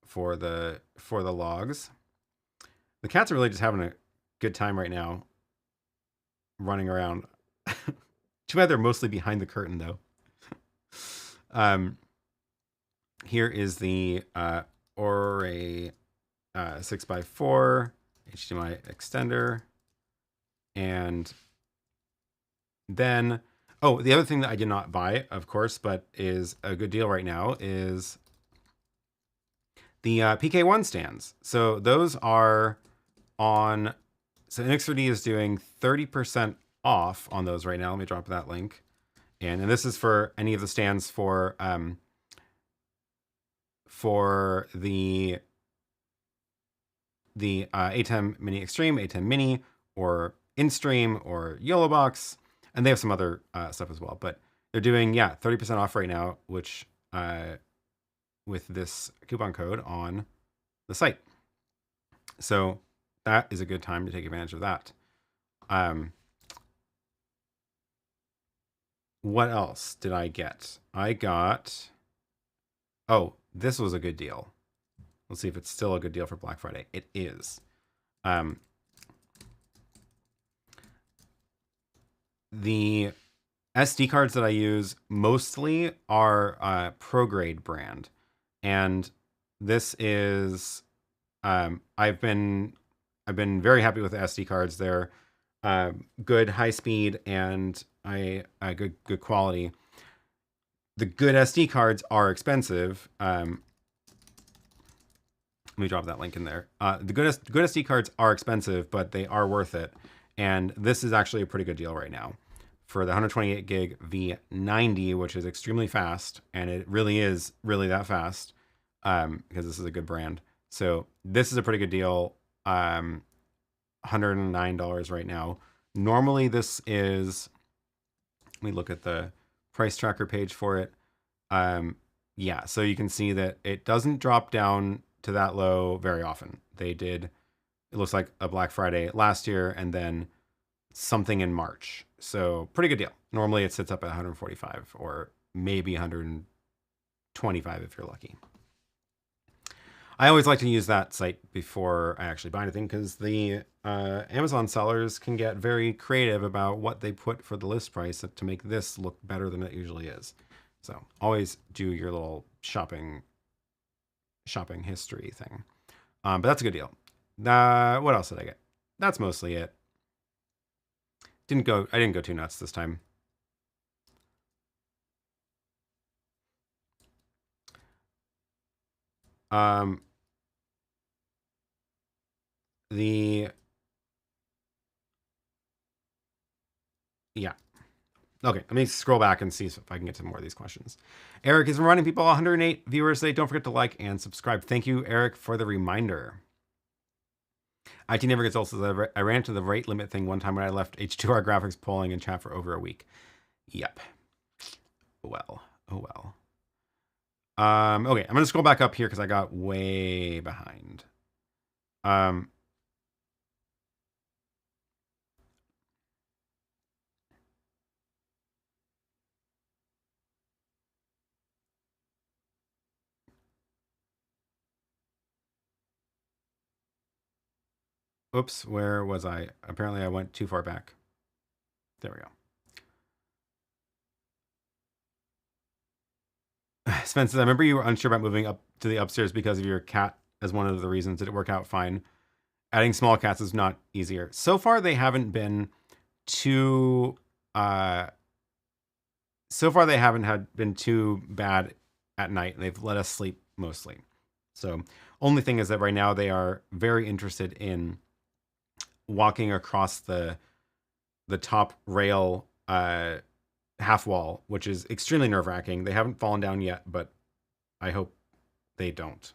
for the logs. The cats are really just having a good time right now, running around. Too bad they're mostly behind the curtain, though. Here is the OREI 6x4 HDMI extender. And then, oh, the other thing that I did not buy, of course, but is a good deal right now, is the PK1 stands. So those are on, so Nix3D is doing 30% off on those right now. Let me drop that link. And this is for any of the stands for the ATEM Mini Extreme, ATEM Mini, or InStream, or YoloBox, and they have some other stuff as well. But they're doing, 30% off right now, which with this coupon code on the site. So that is a good time to take advantage of that. What else did I get? I got, oh, this was a good deal. Let's see if it's still a good deal for Black Friday. It is. The SD cards that I use mostly are ProGrade brand. And this is, I've been very happy with the SD cards. They're good high speed and good quality. The good SD cards are expensive. Let me drop that link in there. The good SD cards are expensive, but they are worth it. And this is actually a pretty good deal right now for the 128 gig V90, which is extremely fast. And it really is that fast because this is a good brand. So this is a pretty good deal. $109 right now. Normally this is, let me look at the price tracker page for it. Yeah, so you can see that it doesn't drop down to that low very often. They did, it looks like a Black Friday last year and then something in March. So pretty good deal. Normally it sits up at 145 or maybe 125 if you're lucky. I always like to use that site before I actually buy anything because the Amazon sellers can get very creative about what they put for the list price to make this look better than it usually is. So always do your little shopping history thing. But that's a good deal. What else did I get? That's mostly it. I didn't go too nuts this time. Yeah. Okay, let me scroll back and see if I can get to more of these questions. Eric is reminding people 108 viewers today. Don't forget to like and subscribe. Thank you, Eric, for the reminder. IT never gets old. Says I ran into the rate limit thing one time when I left H2R graphics polling and chat for over a week. Yep. Well. Oh well. Okay, I'm gonna scroll back up here because I got way behind. Oops, where was I? Apparently I went too far back. There we go. Spence says, I remember you were unsure about moving up to the upstairs because of your cat as one of the reasons. Did it work out fine? Adding small cats is not easier. So far, they haven't been too... so far, they haven't been too bad at night. They've let us sleep mostly. So only thing is that right now they are very interested in walking across the top rail half wall, which is extremely nerve-wracking. They haven't fallen down yet, but I hope they don't.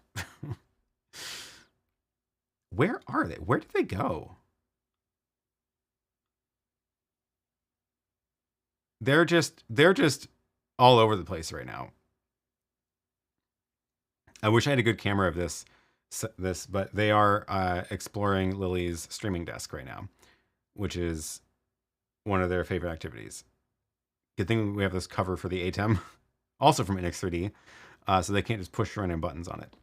Where are they? Where did they go? They're just all over the place right now. I wish I had a good camera of this, but they are exploring Lily's streaming desk right now, which is one of their favorite activities. Good thing we have this cover for the ATEM, also from NX3D, so they can't just push random buttons on it.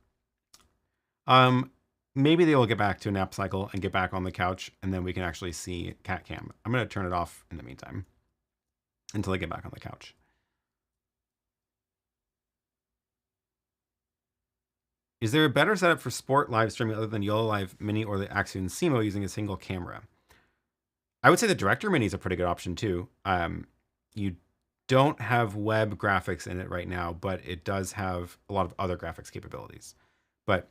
Maybe they will get back to a nap cycle and get back on the couch, and then we can actually see cat cam. I'm going to turn it off in the meantime until I get back on the couch. Is there a better setup for sport live streaming other than YoloLive Mini or the Axion Simo using a single camera? I would say the Director Mini is a pretty good option too. You don't have web graphics in it right now, but it does have a lot of other graphics capabilities. But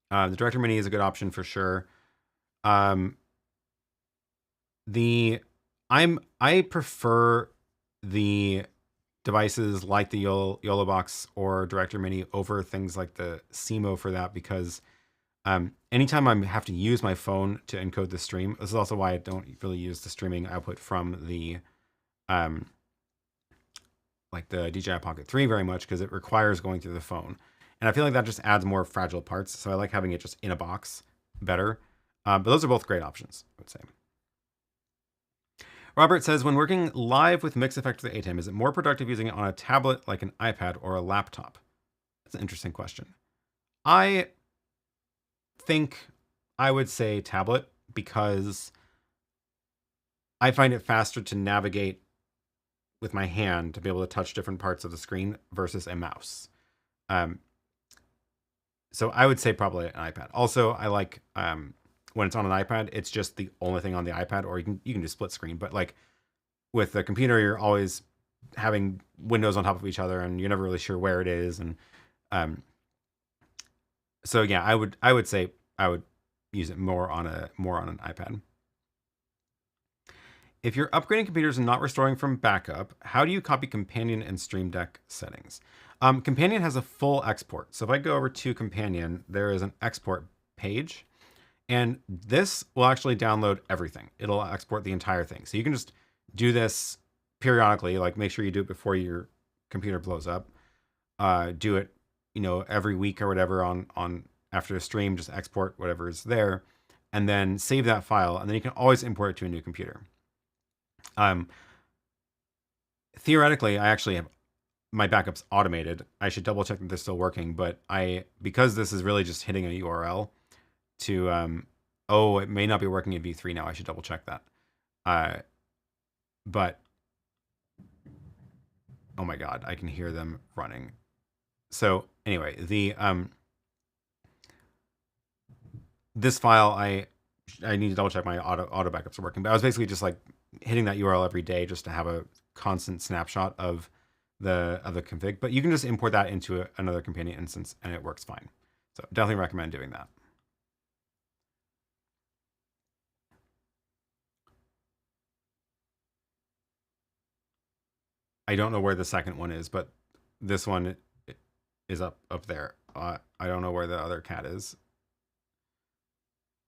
the Director Mini is a good option for sure. I prefer the devices like the YoloBox or Director Mini over things like the Simo for that, because anytime I have to use my phone to encode the stream, this is also why I don't really use the streaming output from the like the DJI Pocket 3 very much, because it requires going through the phone. And I feel like that just adds more fragile parts. So I like having it just in a box better. But those are both great options, I would say. Robert says, when working live with Mix Effect for the ATEM, is it more productive using it on a tablet like an iPad or a laptop? That's an interesting question. I think I would say tablet, because I find it faster to navigate with my hand to be able to touch different parts of the screen versus a mouse. So I would say probably an iPad. Also, I like when it's on an iPad, it's just the only thing on the iPad, or you can do split screen. But like with the computer, you're always having windows on top of each other, and you're never really sure where it is. And so yeah, I would say I would use it more on an iPad. If you're upgrading computers and not restoring from backup, how do you copy Companion and Stream Deck settings? Companion has a full export. So if I go over to Companion, there is an export page, and this will actually download everything. It'll export the entire thing. So you can just do this periodically, like make sure you do it before your computer blows up. Do it, every week or whatever on after a stream, just export whatever is there, and then save that file, and then you can always import it to a new computer. Theoretically, I actually have my backups automated. I should double check that they're still working, but because this is really just hitting a URL to, it may not be working in V3 now. I should double check that. But, oh my God, I can hear them running. So anyway, this file, I need to double check my auto backups are working, but I was basically just like hitting that URL every day just to have a constant snapshot of the other config, but you can just import that into another companion instance and it works fine. So definitely recommend doing that. I don't know where the second one is, but this one is up there. I don't know where the other cat is.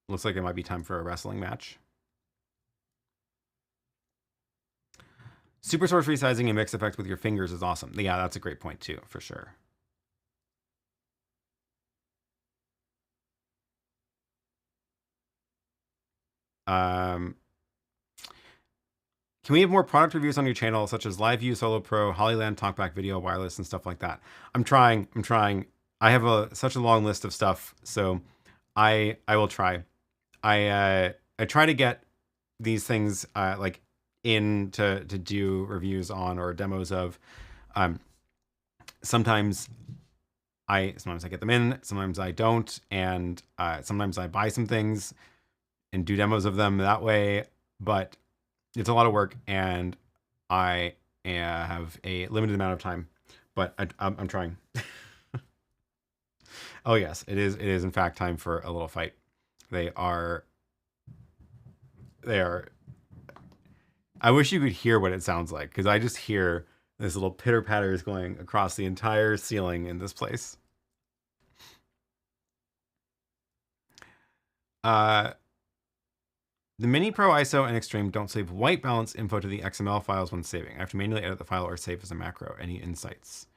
Looks like it might be time for a wrestling match. Super source resizing and mix effects with your fingers is awesome. Yeah, that's a great point too, for sure. Can we have more product reviews on your channel, such as Live View, Solo Pro, Hollyland, Talkback Video, Wireless, and stuff like that? I'm trying. I have such a long list of stuff, so I will try. I try to get these things like in to do reviews on or demos of. Sometimes I get them in, sometimes I don't, and sometimes I buy some things and do demos of them that way, but it's a lot of work and I have a limited amount of time, but I'm trying. Oh yes, it is in fact time for a little fight. They are, I wish you could hear what it sounds like, because I just hear this little pitter patters going across the entire ceiling in this place. The Mini Pro ISO and Extreme don't save white balance info to the XML files when saving. I have to manually edit the file or save as a macro. Any insights?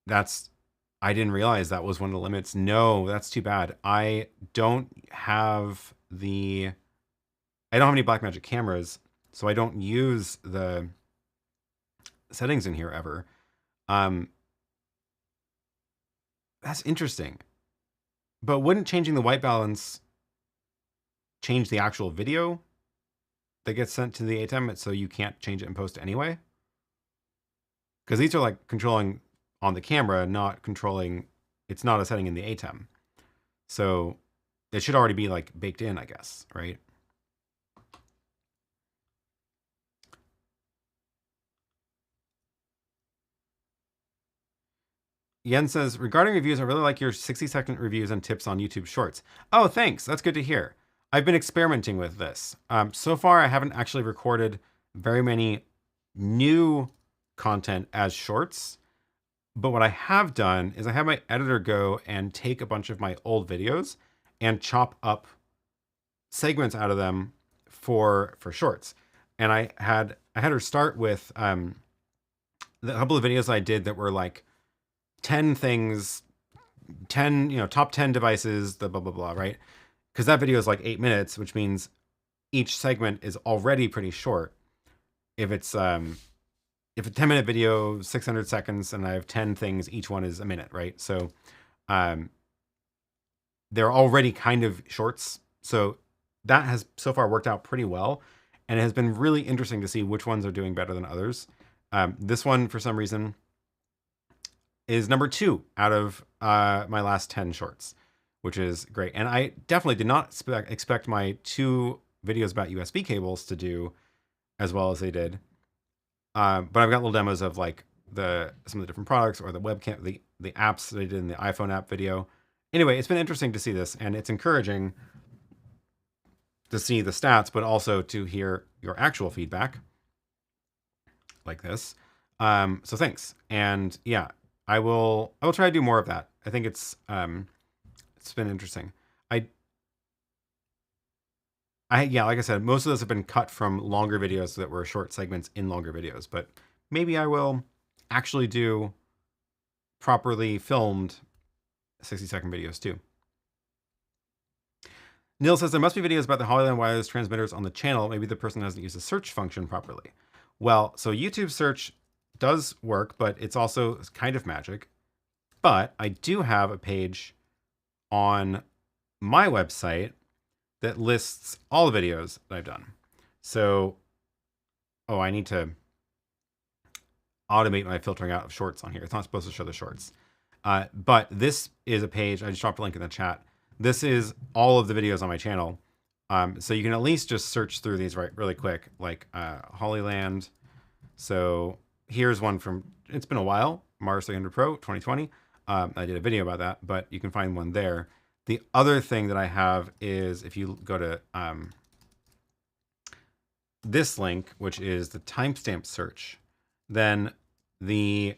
I didn't realize that was one of the limits. No, that's too bad. I don't have any Blackmagic cameras, so I don't use the settings in here ever. That's interesting. But wouldn't changing the white balance change the actual video that gets sent to the ATEM, so you can't change it in post anyway? Because these are like controlling on the camera, not controlling, it's not a setting in the ATEM. So it should already be like baked in, I guess, right? Yen says, regarding reviews, I really like your 60-second reviews and tips on YouTube Shorts. Oh, thanks. That's good to hear. I've been experimenting with this. So far, I haven't actually recorded very many new content as shorts. But what I have done is I have my editor go and take a bunch of my old videos and chop up segments out of them for shorts. And I had her start with the couple of videos I did that were like 10 things, 10, top 10 devices, the blah, blah, blah, right? Because that video is like 8 minutes, which means each segment is already pretty short. If it's a 10-minute video, 600 seconds, and I have 10 things, each one is a minute, right? So they're already kind of shorts. So that has so far worked out pretty well. And it has been really interesting to see which ones are doing better than others. This one, for some reason, is number 2 out of my last 10 shorts, which is great. And I definitely did not expect my 2 videos about USB cables to do as well as they did. But I've got little demos of like some of the different products or the webcam, the apps that I did in the iPhone app video. Anyway, it's been interesting to see this, and it's encouraging to see the stats, but also to hear your actual feedback like this. So thanks. And yeah, I will try to do more of that. I think it's been interesting. Yeah, like I said, most of those have been cut from longer videos that were short segments in longer videos, but maybe I will actually do properly filmed 60-second videos too. Neil says there must be videos about the Hollyland wireless transmitters on the channel. Maybe the person hasn't used the search function properly. Well, so YouTube search does work, but it's also kind of magic. But I do have a page on my website that lists all the videos that I've done. So, I need to automate my filtering out of shorts on here. It's not supposed to show the shorts. But this is a page, I just dropped a link in the chat. This is all of the videos on my channel. So you can at least just search through these really quick, like Hollyland So here's one from, it's been a while, Mars 300 Pro 2020. I did a video about that, but you can find one there. The other thing that I have is if you go to this link, which is the timestamp search, then the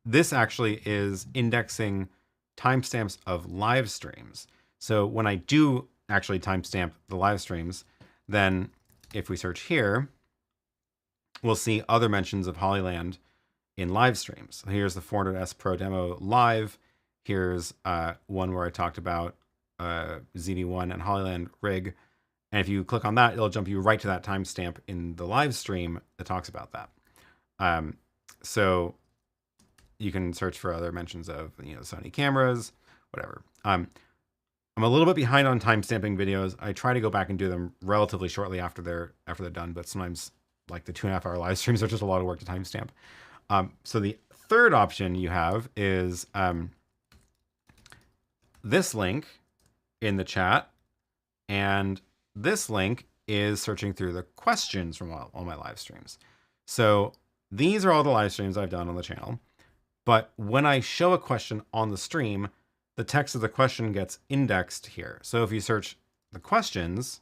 this actually is indexing timestamps of live streams. So when I do actually timestamp the live streams, then if we search here, we'll see other mentions of Hollyland in live streams. Here's the 400S Pro demo live. Here's one where I talked about ZV1 and Hollyland rig. And if you click on that, it'll jump you right to that timestamp in the live stream that talks about that. So you can search for other mentions of, you know, Sony cameras, whatever. I'm a little bit behind on timestamping videos. I try to go back and do them relatively shortly after they're done, but sometimes like the 2.5 hour live streams are just a lot of work to timestamp. So the third option you have is this link in the chat, and this link is searching through the questions from all my live streams. So these are all the live streams I've done on the channel. But when I show a question on the stream, the text of the question gets indexed here. So if you search the questions,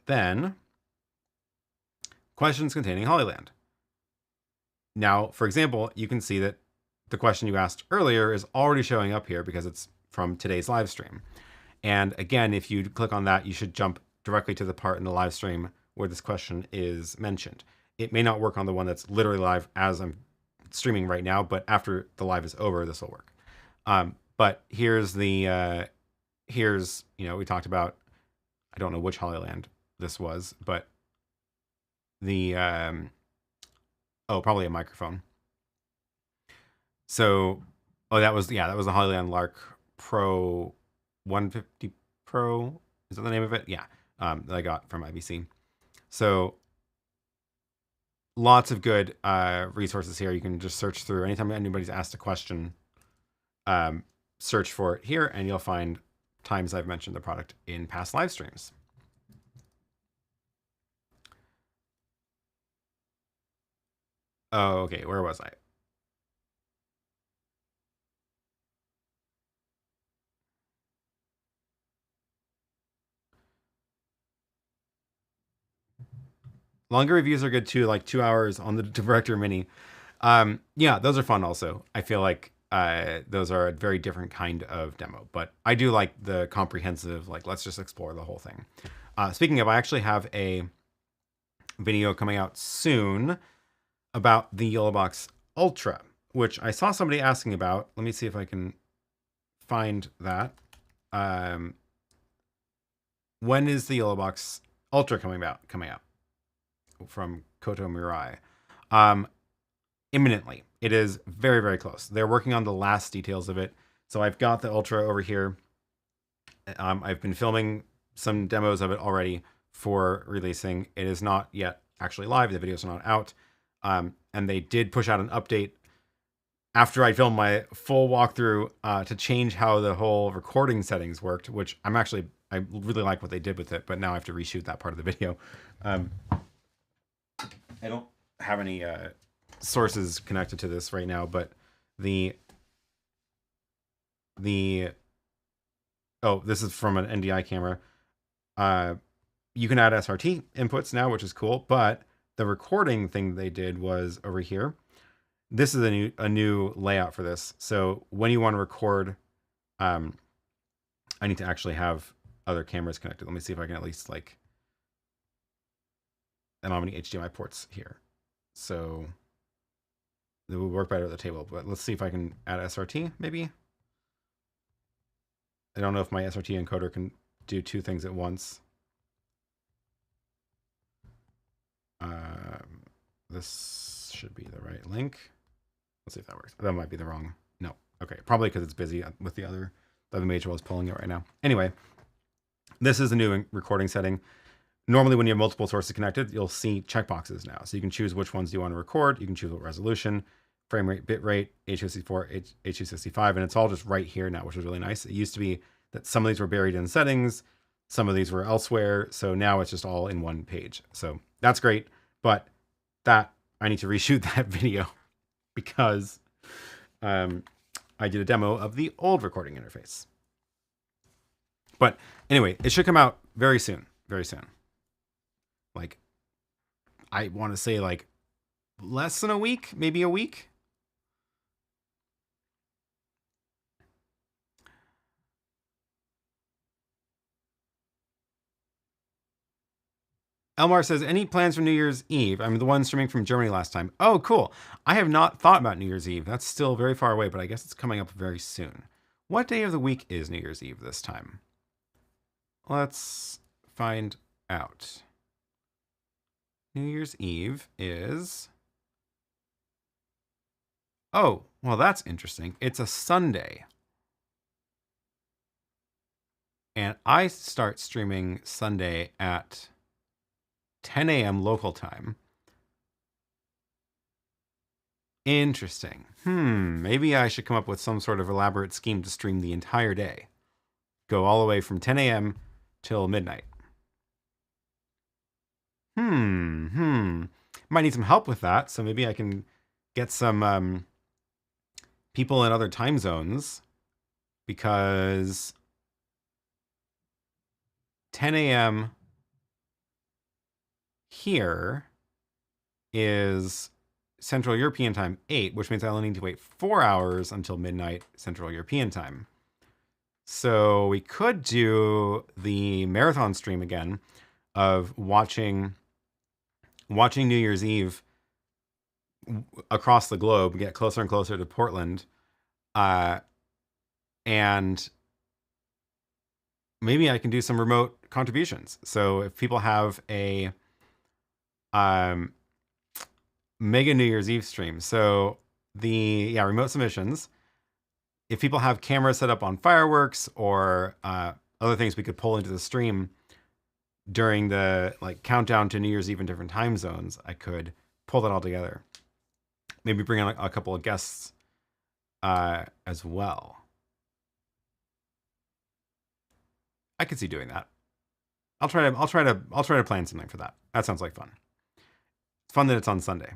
then questions containing Hollyland. Now, for example, you can see that the question you asked earlier is already showing up here because it's from today's live stream. And again, if you click on that, you should jump directly to the part in the live stream where this question is mentioned. It may not work on the one that's literally live as I'm streaming right now, but after the live is over, this will work. But here's the, here's, you know, we talked about, I don't know which Hollyland this was, but the, oh, probably a microphone. So, oh, that was, yeah, that was the Hollyland Lark Pro 150 Pro. Is that the name of it? Yeah, that I got from IBC. So lots of good resources here. You can just search through anytime anybody's asked a question, search for it here, and you'll find times I've mentioned the product in past live streams. Oh, okay, where was I? Longer reviews are good too, like 2 hours on the Director Mini. Yeah, those are fun also. I feel like those are a very different kind of demo, but I do like the comprehensive, like, let's just explore the whole thing. Speaking of, I actually have a video coming out soon about the YoloBox Ultra, which I saw somebody asking about. Let me see if I can find that. When is the YoloBox Ultra coming out? From Koto Mirai. Imminently. It is very, very close. They're working on the last details of it. So I've got the Ultra over here. I've been filming some demos of it already for releasing. It is not yet actually live. The videos are not out. And they did push out an update after I filmed my full walkthrough to change how the whole recording settings worked, which I really like what they did with it, but now I have to reshoot that part of the video. I don't have any sources connected to this right now, but oh, this is from an NDI camera. You can add SRT inputs now, which is cool, but the recording thing they did was over here. This is a new layout for this. So when you want to record, I need to actually have other cameras connected. Let me see if I can at least, like, I don't have any HDMI ports here. So it would work better at the table, but let's see if I can add SRT maybe. I don't know if my SRT encoder can do two things at once. This should be the right link. Let's see if that works. That might be the wrong. No. Okay. Probably because it's busy with the other Magewell is pulling it right now. Anyway, this is the new recording setting. Normally when you have multiple sources connected, you'll see checkboxes now. So you can choose which ones you want to record. You can choose what resolution, frame rate, bit rate, H264, H265, and it's all just right here now, which is really nice. It used to be that some of these were buried in settings, some of these were elsewhere. So now it's just all in one page. So that's great. But that I need to reshoot that video because I did a demo of the old recording interface. But anyway, it should come out very soon, very soon. Like, I want to say like less than a week, maybe a week. Elmar says, any plans for New Year's Eve? I'm the one streaming from Germany last time. Oh, cool. I have not thought about New Year's Eve. That's still very far away, but I guess it's coming up very soon. What day of the week is New Year's Eve this time? Let's find out. New Year's Eve is... Oh, well, that's interesting. It's a Sunday. And I start streaming Sunday at 10 a.m. local time. Interesting. Maybe I should come up with some sort of elaborate scheme to stream the entire day. Go all the way from 10 a.m. till midnight. Might need some help with that, so maybe I can get some people in other time zones, because 10 a.m. here is Central European time 8, which means I only need to wait 4 hours until midnight Central European time. So we could do the marathon stream again of watching New Year's Eve across the globe, get closer and closer to Portland, and maybe I can do some remote contributions. So if people have a mega New Year's Eve stream, so the remote submissions, if people have cameras set up on fireworks or other things we could pull into the stream during the countdown to New Year's Eve in different time zones, I could pull that all together. Maybe bring on a couple of guests as well. I could see doing that. I'll try to plan something for that. That sounds like fun. It's fun that it's on Sunday.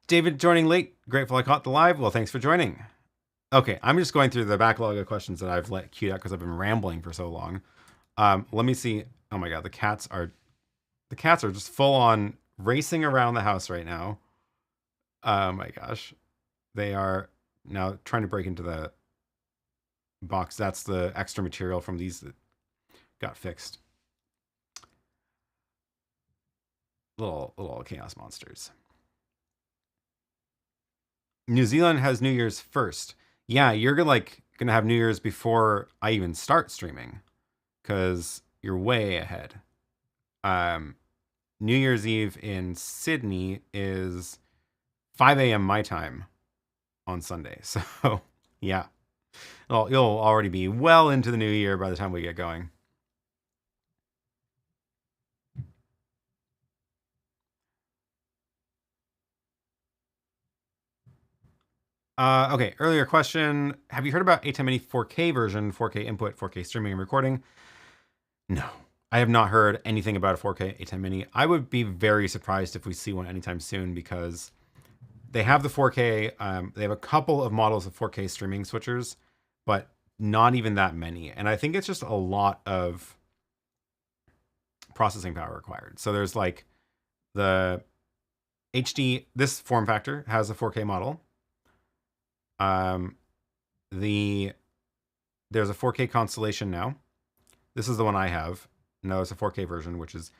David joining late. Grateful I caught the live. Well, thanks for joining. Okay, I'm just going through the backlog of questions that I've let queued out because I've been rambling for so long. Let me see. Oh my god, the cats are just full on racing around the house right now. Oh my gosh. They are now trying to break into the box. That's the extra material from these that got fixed. Little chaos monsters. New Zealand has New Year's first. Yeah, you're gonna have New Year's before I even start streaming, because you're way ahead. New Year's Eve in Sydney is 5 a.m. my time on Sunday. So yeah, you'll already be well into the new year by the time we get going. Okay, earlier question. Have you heard about ATEM Mini 4K version, 4K input, 4K streaming and recording? No, I have not heard anything about a 4K ATEM Mini. I would be very surprised if we see one anytime soon, because they have the 4K. They have a couple of models of 4K streaming switchers, but not even that many. And I think it's just a lot of processing power required. So there's the HD, this form factor has a 4K model. There's a 4K Constellation now. This is the one I have. No, it's a 4K version, which is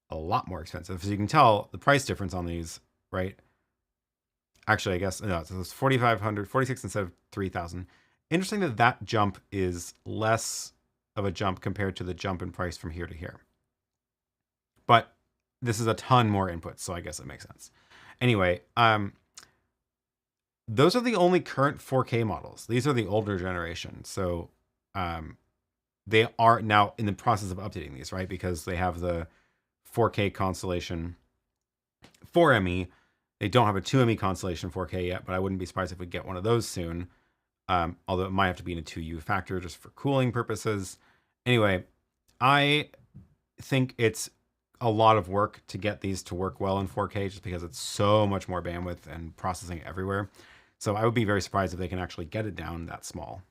a lot more expensive. So you can tell the price difference on these, right? Actually, I guess, no, it's 4,500, 46 instead of 3,000. Interesting that jump is less of a jump compared to the jump in price from here to here. But this is a ton more inputs, so I guess it makes sense. Anyway, those are the only current 4K models. These are the older generation. So they are now in the process of updating these, right? Because they have the 4K Constellation 4ME. They don't have a 2ME Constellation 4K yet, but I wouldn't be surprised if we get one of those soon. Although it might have to be in a 2U factor just for cooling purposes. Anyway, I think it's a lot of work to get these to work well in 4K just because it's so much more bandwidth and processing everywhere. So I would be very surprised if they can actually get it down that small.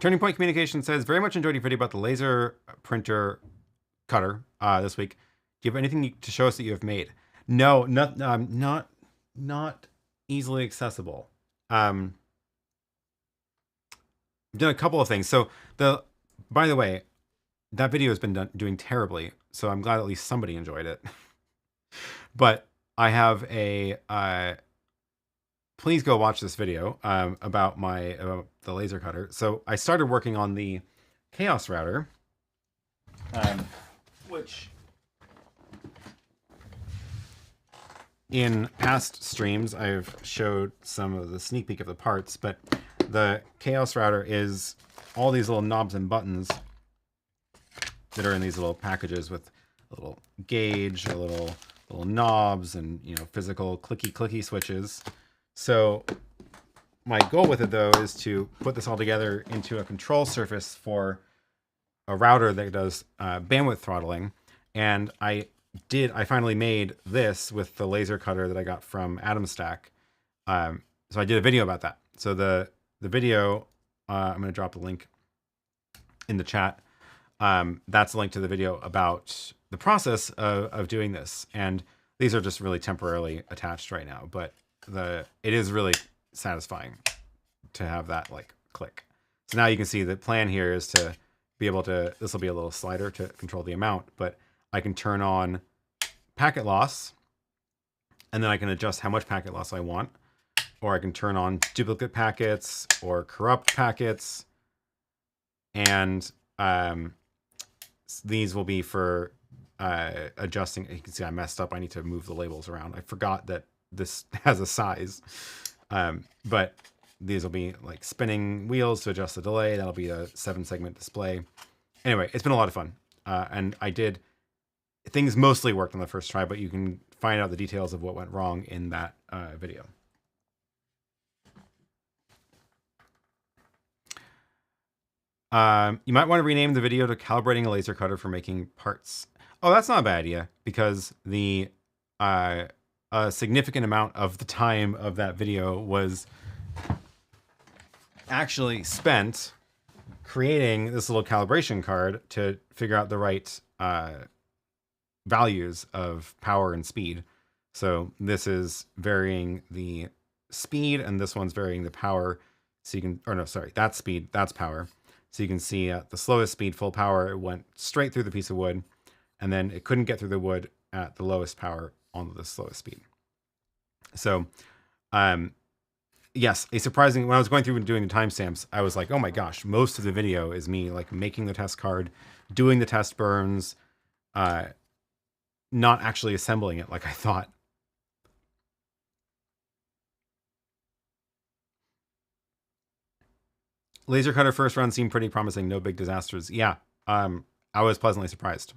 Turning Point Communication says, very much enjoyed your video about the laser printer cutter this week. Do you have anything to show us that you have made? No, not easily accessible. I've done a couple of things. So by the way, that video has been doing terribly. So I'm glad at least somebody enjoyed it. But I have a, please go watch this video about the laser cutter. So I started working on the Chaos router, which in past streams I've showed some of the sneak peek of the parts, but the Chaos router is all these little knobs and buttons that are in these little packages with a little gauge, a little knobs, and physical clicky switches. So my goal with it though is to put this all together into a control surface for a router that does bandwidth throttling. And I finally made this with the laser cutter that I got from ATEM Stack. So I did a video about that. So the video, I'm going to drop the link in the chat. That's a link to the video about the process of doing this. And these are just really temporarily attached right now, but it is really satisfying to have that like click. So now you can see the plan here is to be able to, this will be a little slider to control the amount, but I can turn on packet loss, and then I can adjust how much packet loss I want, or I can turn on duplicate packets or corrupt packets. And these will be for adjusting. You can see I messed up. I need to move the labels around. I forgot that this has a size, but these will be like spinning wheels to adjust the delay. That'll be a 7-segment display. Anyway, it's been a lot of fun. And things mostly worked on the first try, but you can find out the details of what went wrong in that video. You might want to rename the video to Calibrating a Laser Cutter for Making Parts. Oh, that's not a bad idea, because a significant amount of the time of that video was actually spent creating this little calibration card to figure out the right values of power and speed. So this is varying the speed, and this one's varying the power. So you can, or no, sorry, that's speed, that's power. So you can see at the slowest speed, full power, it went straight through the piece of wood, and then it couldn't get through the wood at the lowest power on the slowest speed. So, yes, when I was going through and doing the timestamps, I was like, oh my gosh, most of the video is me like making the test card, doing the test burns, not actually assembling it like I thought. Laser cutter first run seemed pretty promising. No big disasters. Yeah, I was pleasantly surprised.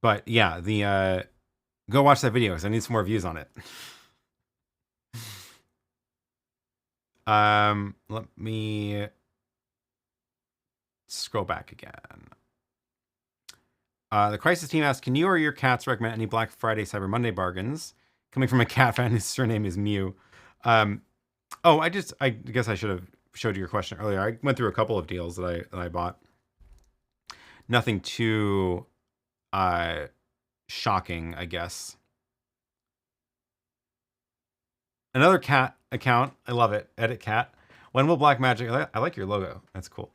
But yeah, go watch that video because I need some more views on it. Let me scroll back again. The Crisis team asks, can you or your cats recommend any Black Friday, Cyber Monday bargains? Coming from a cat fan whose surname is Mew. Oh, I guess I should have showed you your question earlier. I went through a couple of deals that I bought. Nothing too shocking, I guess. Another cat account. I love it. Edit Cat. When will Blackmagic... I like your logo. That's cool.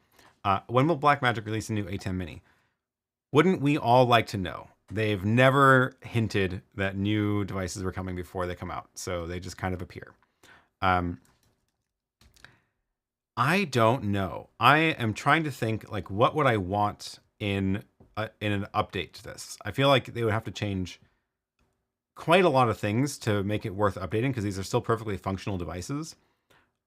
When will Blackmagic release a new ATEM Mini? Wouldn't we all like to know? They've never hinted that new devices were coming before they come out, so they just kind of appear. I don't know. I am trying to think, like, what would I want in an update to this? I feel like they would have to change quite a lot of things to make it worth updating, because these are still perfectly functional devices,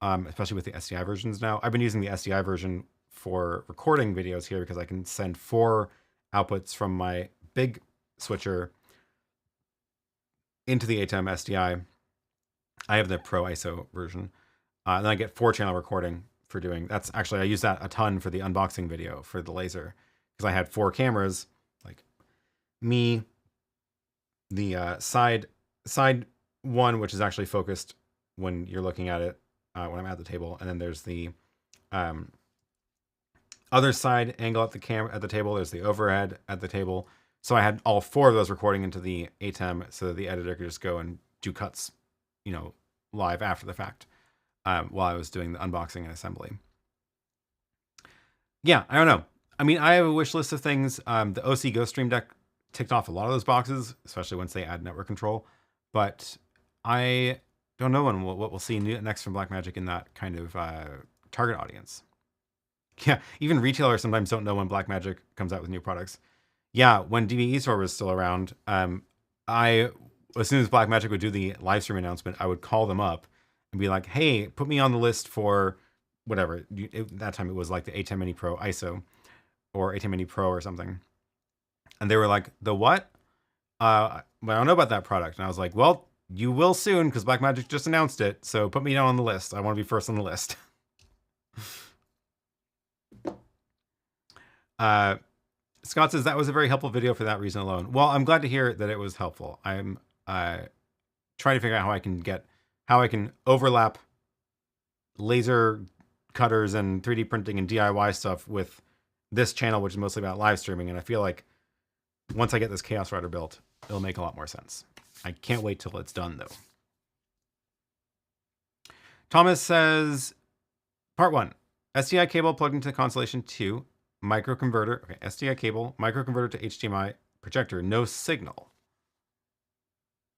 especially with the SDI versions now. I've been using the SDI version for recording videos here because I can send 4 outputs from my big switcher into the ATEM SDI. I have the Pro ISO version. And then I get 4-channel recording for doing, that's actually, I use that a ton for the unboxing video for the laser, because I had 4 cameras, like me, the side one, which is actually focused when you're looking at it, when I'm at the table. And then there's the other side angle at the table. There's the overhead at the table. So I had all 4 of those recording into the ATEM so that the editor could just go and do cuts, you know, live after the fact, while I was doing the unboxing and assembly. Yeah, I don't know. I mean, I have a wish list of things. The OSEE GoStream Deck ticked off a lot of those boxes, especially once they add network control. But I don't know what we'll see next from Blackmagic in that kind of target audience. Yeah, even retailers sometimes don't know when Blackmagic comes out with new products. Yeah, when DVE Store was still around, as soon as Blackmagic would do the live stream announcement, I would call them up and be like, hey, put me on the list for whatever. That time it was like the ATEM Mini Pro ISO or ATEM Mini Pro or something. And they were like, the what? Well, I don't know about that product. And I was like, well, you will soon because Blackmagic just announced it. So put me down on the list. I want to be first on the list. Scott says that was a very helpful video for that reason alone. Well, I'm glad to hear that it was helpful. I'm trying to figure out how I can overlap laser cutters and 3D printing and DIY stuff with this channel, which is mostly about live streaming. And I feel like once I get this Chaos Router built, it'll make a lot more sense. I can't wait till it's done, though. Thomas says, part 1, SDI cable plugged into Constellation 2, microconverter, okay, SDI cable, microconverter to HDMI, projector, no signal.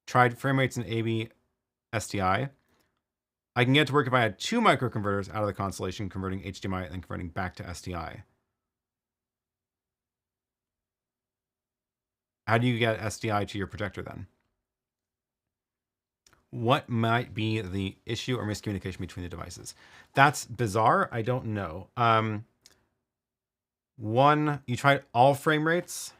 Tried frame rates in AB SDI. I can get it to work if I had 2 microconverters out of the Constellation, converting HDMI and then converting back to SDI. How do you get SDI to your projector then? What might be the issue or miscommunication between the devices? That's bizarre. I don't know. One, you tried all frame rates.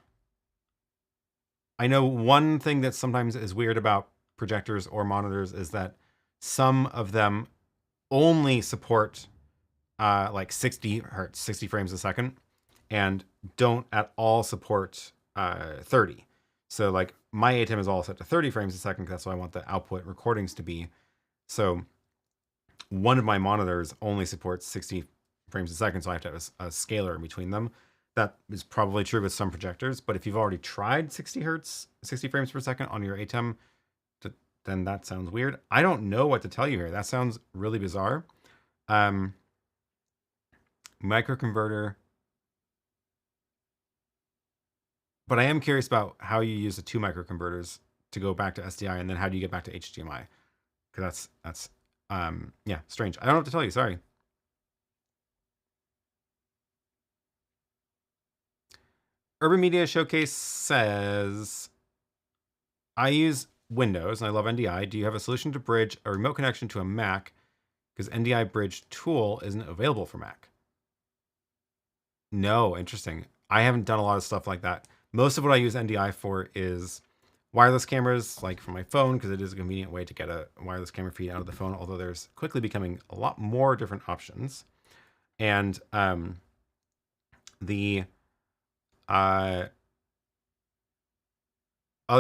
I know one thing that sometimes is weird about projectors or monitors is that some of them only support like 60 hertz, 60 frames a second, and don't at all support 30. So like my ATEM is all set to 30 frames a second because that's what I want the output recordings to be. So one of my monitors only supports 60 frames a second, so I have to have a scaler in between them. That is probably true with some projectors, but if you've already tried 60 hertz, 60 frames per second on your ATEM, then that sounds weird. I don't know what to tell you here. That sounds really bizarre. Microconverter. But I am curious about how you use the 2 microconverters to go back to SDI, and then how do you get back to HDMI? Because that's yeah, strange. I don't know what to tell you. Sorry. Urban Media Showcase says, I use Windows and I love NDI. Do you have a solution to bridge a remote connection to a Mac? Because NDI bridge tool isn't available for Mac. No, interesting. I haven't done a lot of stuff like that. Most of what I use NDI for is wireless cameras, like for my phone, because it is a convenient way to get a wireless camera feed out of the phone, although there's quickly becoming a lot more different options. And other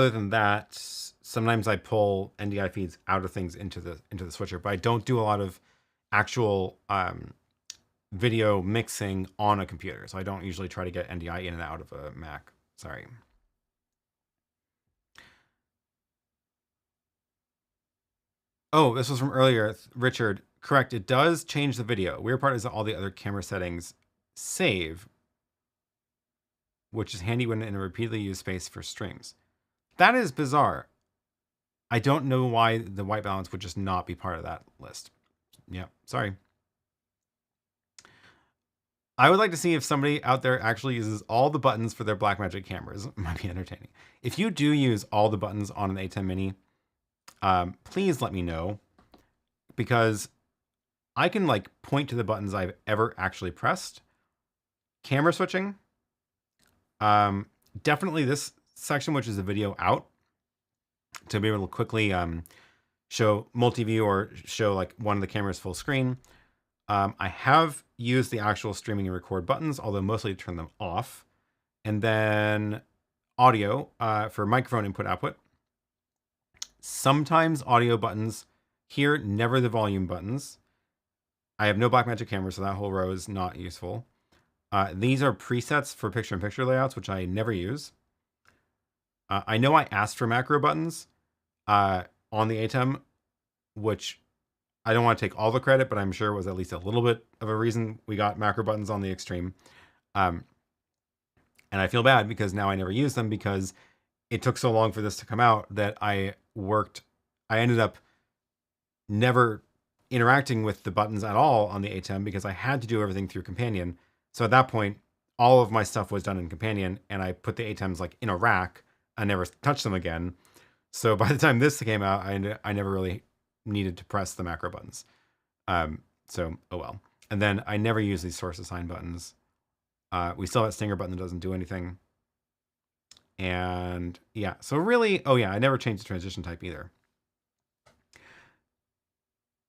than that, sometimes I pull NDI feeds out of things into the switcher, but I don't do a lot of actual video mixing on a computer. So I don't usually try to get NDI in and out of a Mac. Sorry. Oh, this was from earlier. Richard, correct. It does change the video. Weird part is that all the other camera settings save, which is handy when in a repeatedly used space for streams. That is bizarre. I don't know why the white balance would just not be part of that list. Yeah, sorry. I would like to see if somebody out there actually uses all the buttons for their Blackmagic cameras. It might be entertaining. If you do use all the buttons on an ATEM Mini, please let me know, because I can like point to the buttons I've ever actually pressed. Camera switching. Definitely this section, which is the video out, to be able to quickly show multi-view or show like one of the cameras full screen. I have used the actual streaming and record buttons, although mostly turn them off. And then audio for microphone input output. Sometimes audio buttons here, never the volume buttons. I have no Blackmagic camera, so that whole row is not useful. These are presets for picture-in-picture layouts, which I never use. I know I asked for macro buttons on the ATEM, which I don't want to take all the credit, but I'm sure it was at least a little bit of a reason we got macro buttons on the Extreme. And I feel bad because now I never use them because it took so long for this to come out that I ended up never interacting with the buttons at all on the ATEM because I had to do everything through Companion. So at that point, all of my stuff was done in Companion, and I put the ATEMs like in a rack. I never touched them again. So by the time this came out, I never really needed to press the macro buttons. So, oh well. And then I never use these source assign buttons. We still have that stinger button that doesn't do anything. And yeah, so really, oh yeah, I never changed the transition type either.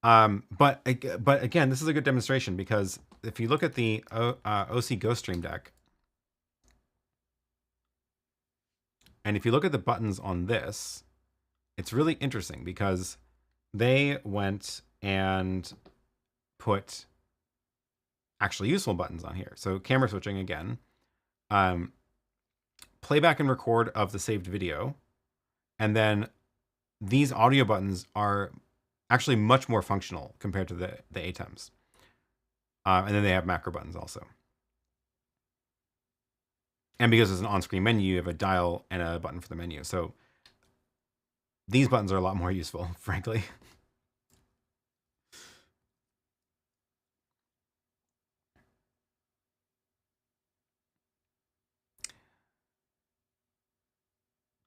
But again, this is a good demonstration because if you look at the OSEE GoStream Deck, and if you look at the buttons on this, it's really interesting because they went and put actually useful buttons on here. So camera switching again, playback and record of the saved video, and then these audio buttons are actually much more functional compared to the ATEMs. And then they have macro buttons also. And because it's an on-screen menu, you have a dial and a button for the menu. So these buttons are a lot more useful, frankly.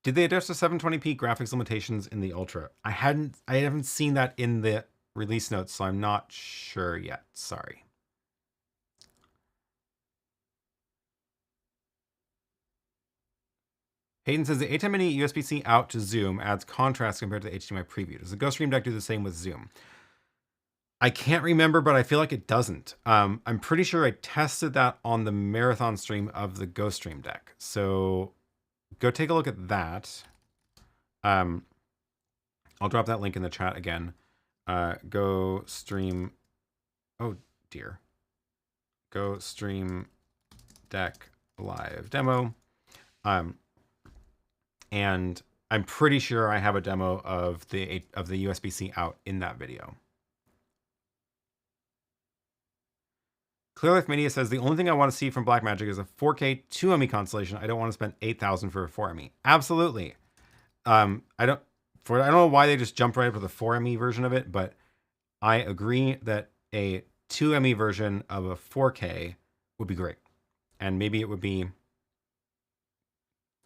Did they address the 720p graphics limitations in the Ultra? I haven't seen that in the release notes, so I'm not sure yet. Sorry. Hayden says the ATEM Mini USB-C out to zoom adds contrast compared to the HDMI preview. Does the GoStream Deck do the same with zoom? I can't remember, but I feel like it doesn't. I'm pretty sure I tested that on the marathon stream of the GoStream Deck. So go take a look at that. I'll drop that link in the chat again. GoStream. Oh dear. GoStream Deck live demo. And I'm pretty sure I have a demo of the USB-C out in that video. Clearlife Media says the only thing I want to see from Blackmagic is a 4K 2ME Constellation. I don't want to spend $8,000 for a 4ME. Absolutely. I don't know why they just jumped right up to the 4ME version of it, but I agree that a 2ME version of a 4K would be great. And maybe it would be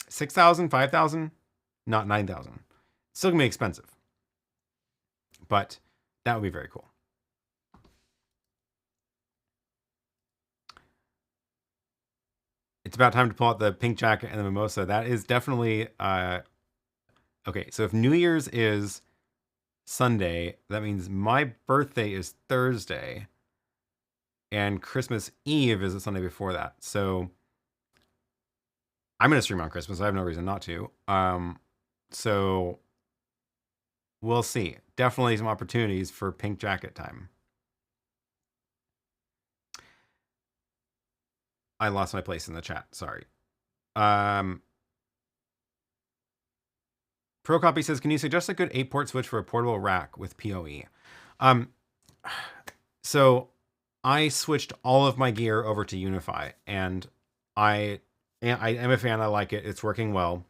$6,000, $5,000, not $9,000. It's still gonna be expensive, but that would be very cool. It's about time to pull out the pink jacket and the mimosa. That is definitely okay. So if New Year's is Sunday, that means my birthday is Thursday, and Christmas Eve is the Sunday before that. So I'm gonna stream on Christmas. I have no reason not to. So we'll see. Definitely some opportunities for pink jacket time. I lost my place in the chat. Sorry. ProCopy says, can you suggest a good 8-port switch for a portable rack with PoE? So I switched all of my gear over to Unify, and I am a fan. I like it. It's working well.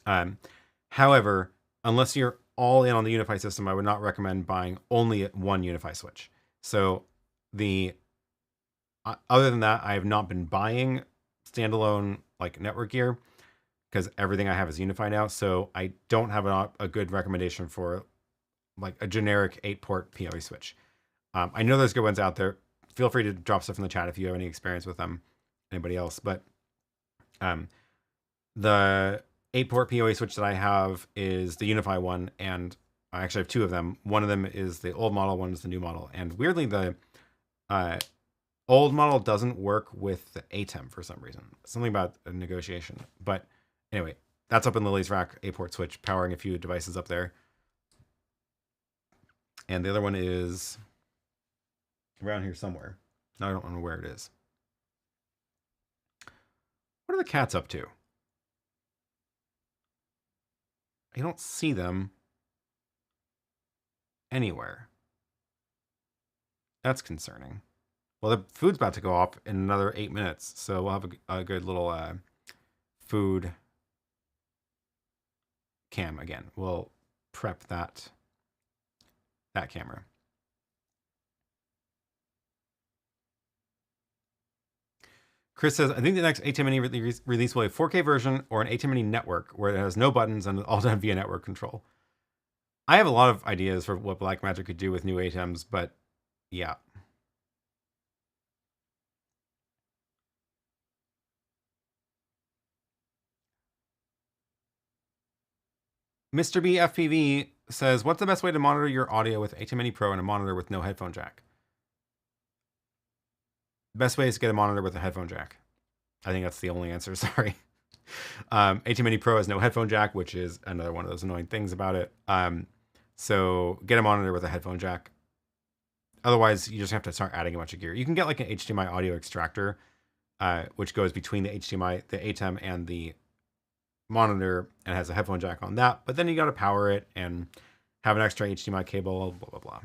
However, unless you're all in on the Unify system, I would not recommend buying only one Unify switch. So other than that, I have not been buying standalone like network gear because everything I have is Unify now. So I don't have a good recommendation for like a generic 8-port PoE switch. I know there's good ones out there. Feel free to drop stuff in the chat if you have any experience with them. Anybody else? But the 8-port PoE switch that I have is the Unify one, and I actually have two of them. One of them is the old model, one is the new model. And weirdly, the old model doesn't work with the ATEM for some reason. Something about a negotiation. But anyway, that's up in Lily's rack, a port switch, powering a few devices up there. And the other one is around here somewhere. Now I don't know where it is. What are the cats up to? I don't see them anywhere. That's concerning. Well, the food's about to go off in another 8 minutes, so we'll have a good little food cam again. We'll prep that camera. Chris says, I think the next ATEM Mini release will be a 4K version or an ATEM Mini network where it has no buttons and all done via network control. I have a lot of ideas for what Blackmagic could do with new ATEMs, but yeah. Mr. B FPV says, what's the best way to monitor your audio with ATEM Mini Pro and a monitor with no headphone jack? Best way is to get a monitor with a headphone jack. I think that's the only answer, sorry. ATEM Mini Pro has no headphone jack, which is another one of those annoying things about it. So get a monitor with a headphone jack. Otherwise, you just have to start adding a bunch of gear. You can get like an HDMI audio extractor, which goes between the HDMI, the ATEM, and the monitor, and has a headphone jack on that. But then you got to power it and have an extra HDMI cable, blah, blah, blah.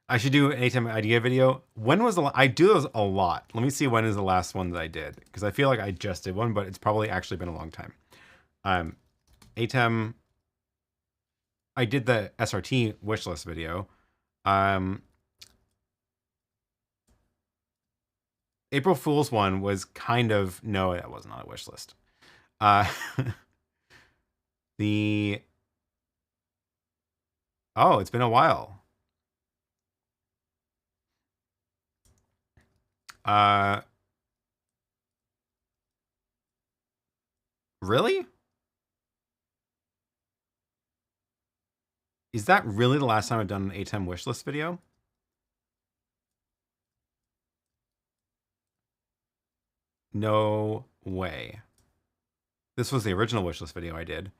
I should do an ATEM idea video. When was the I do those a lot. Let me see when is the last one that I did, because I feel like I just did one, but it's probably actually been a long time. ATEM, I did the SRT wishlist video. April Fool's one was kind of, no, that was not a wish list. Oh, it's been a while. Really? Is that really the last time I've done an ATEM wishlist video? No way. This was the original wishlist video I did,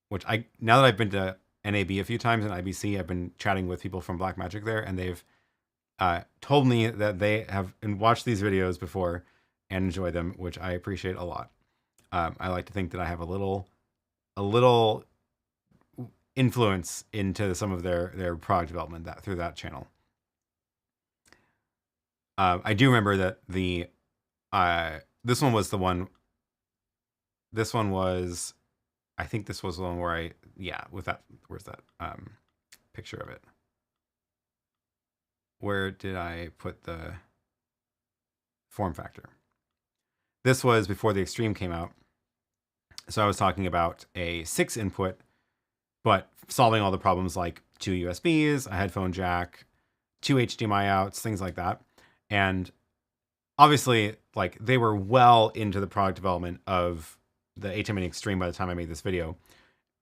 which now that I've been to NAB a few times and IBC, I've been chatting with people from Blackmagic there, and they've told me that they have watched these videos before and enjoy them, which I appreciate a lot. I like to think that I have a little influence into some of their product development through that channel. I do remember that this one was the one. This one was, I think this was the one where with that, where's that picture of it? Where did I put the form factor? This was before the Extreme came out. So I was talking about a 6 input, but solving all the problems like 2 USBs, a headphone jack, 2 HDMI outs, things like that. And obviously, like, they were well into the product development of the ATEM Mini Extreme by the time I made this video,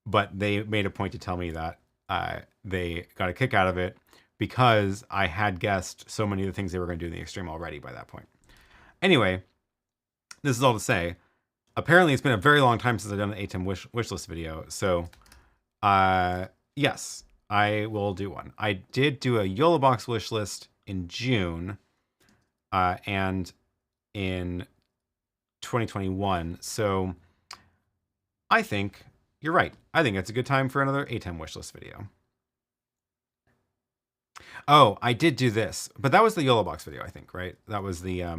but they made a point to tell me that they got a kick out of it because I had guessed so many of the things they were going to do in the Extreme already by that point. Anyway, this is all to say, apparently it's been a very long time since I've done an ATEM wishlist video, so yes, I will do one. I did do a YoloBox wishlist in June, and in 2021, so I think you're right. I think it's a good time for another ATEM wishlist video. Oh, I did do this, but that was the YoloBox video, I think, right? That was it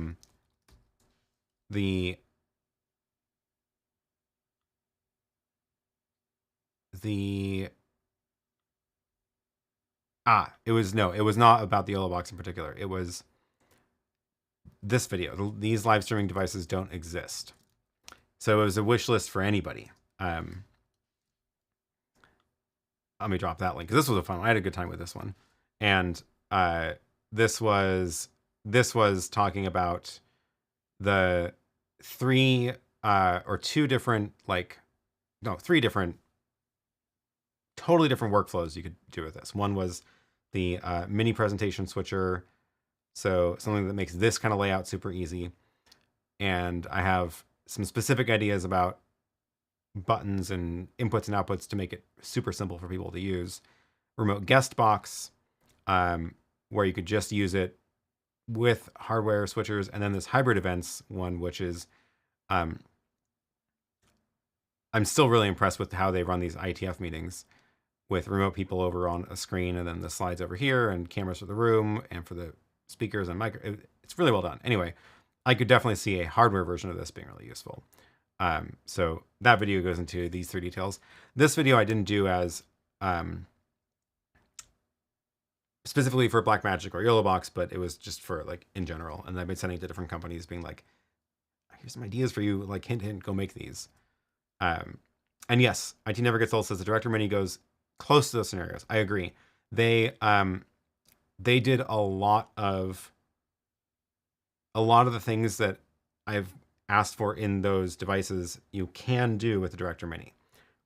was not about the YoloBox in particular. It was this video. These live streaming devices don't exist. So it was a wish list for anybody. Let me drop that link, because this was a fun one. I had a good time with this one. And this was talking about the three different totally different workflows you could do with this. One was the mini presentation switcher. So something that makes this kind of layout super easy. And I have some specific ideas about buttons and inputs and outputs to make it super simple for people to use. Remote guest box, where you could just use it with hardware switchers. And then this hybrid events one, which is, I'm still really impressed with how they run these IETF meetings with remote people over on a screen and then the slides over here and cameras for the room and for the speakers and mic. It's really well done. Anyway, I could definitely see a hardware version of this being really useful. So that video goes into these 3 details. This video I didn't do as specifically for Blackmagic or YoloBox, but it was just for like in general. And I've been sending to different companies being like, here's some ideas for you, like hint, hint, go make these. And yes, IT Never Gets Old says the Director Mini goes close to those scenarios. I agree. They did a lot of the things that I've asked for in those devices you can do with the Director Mini,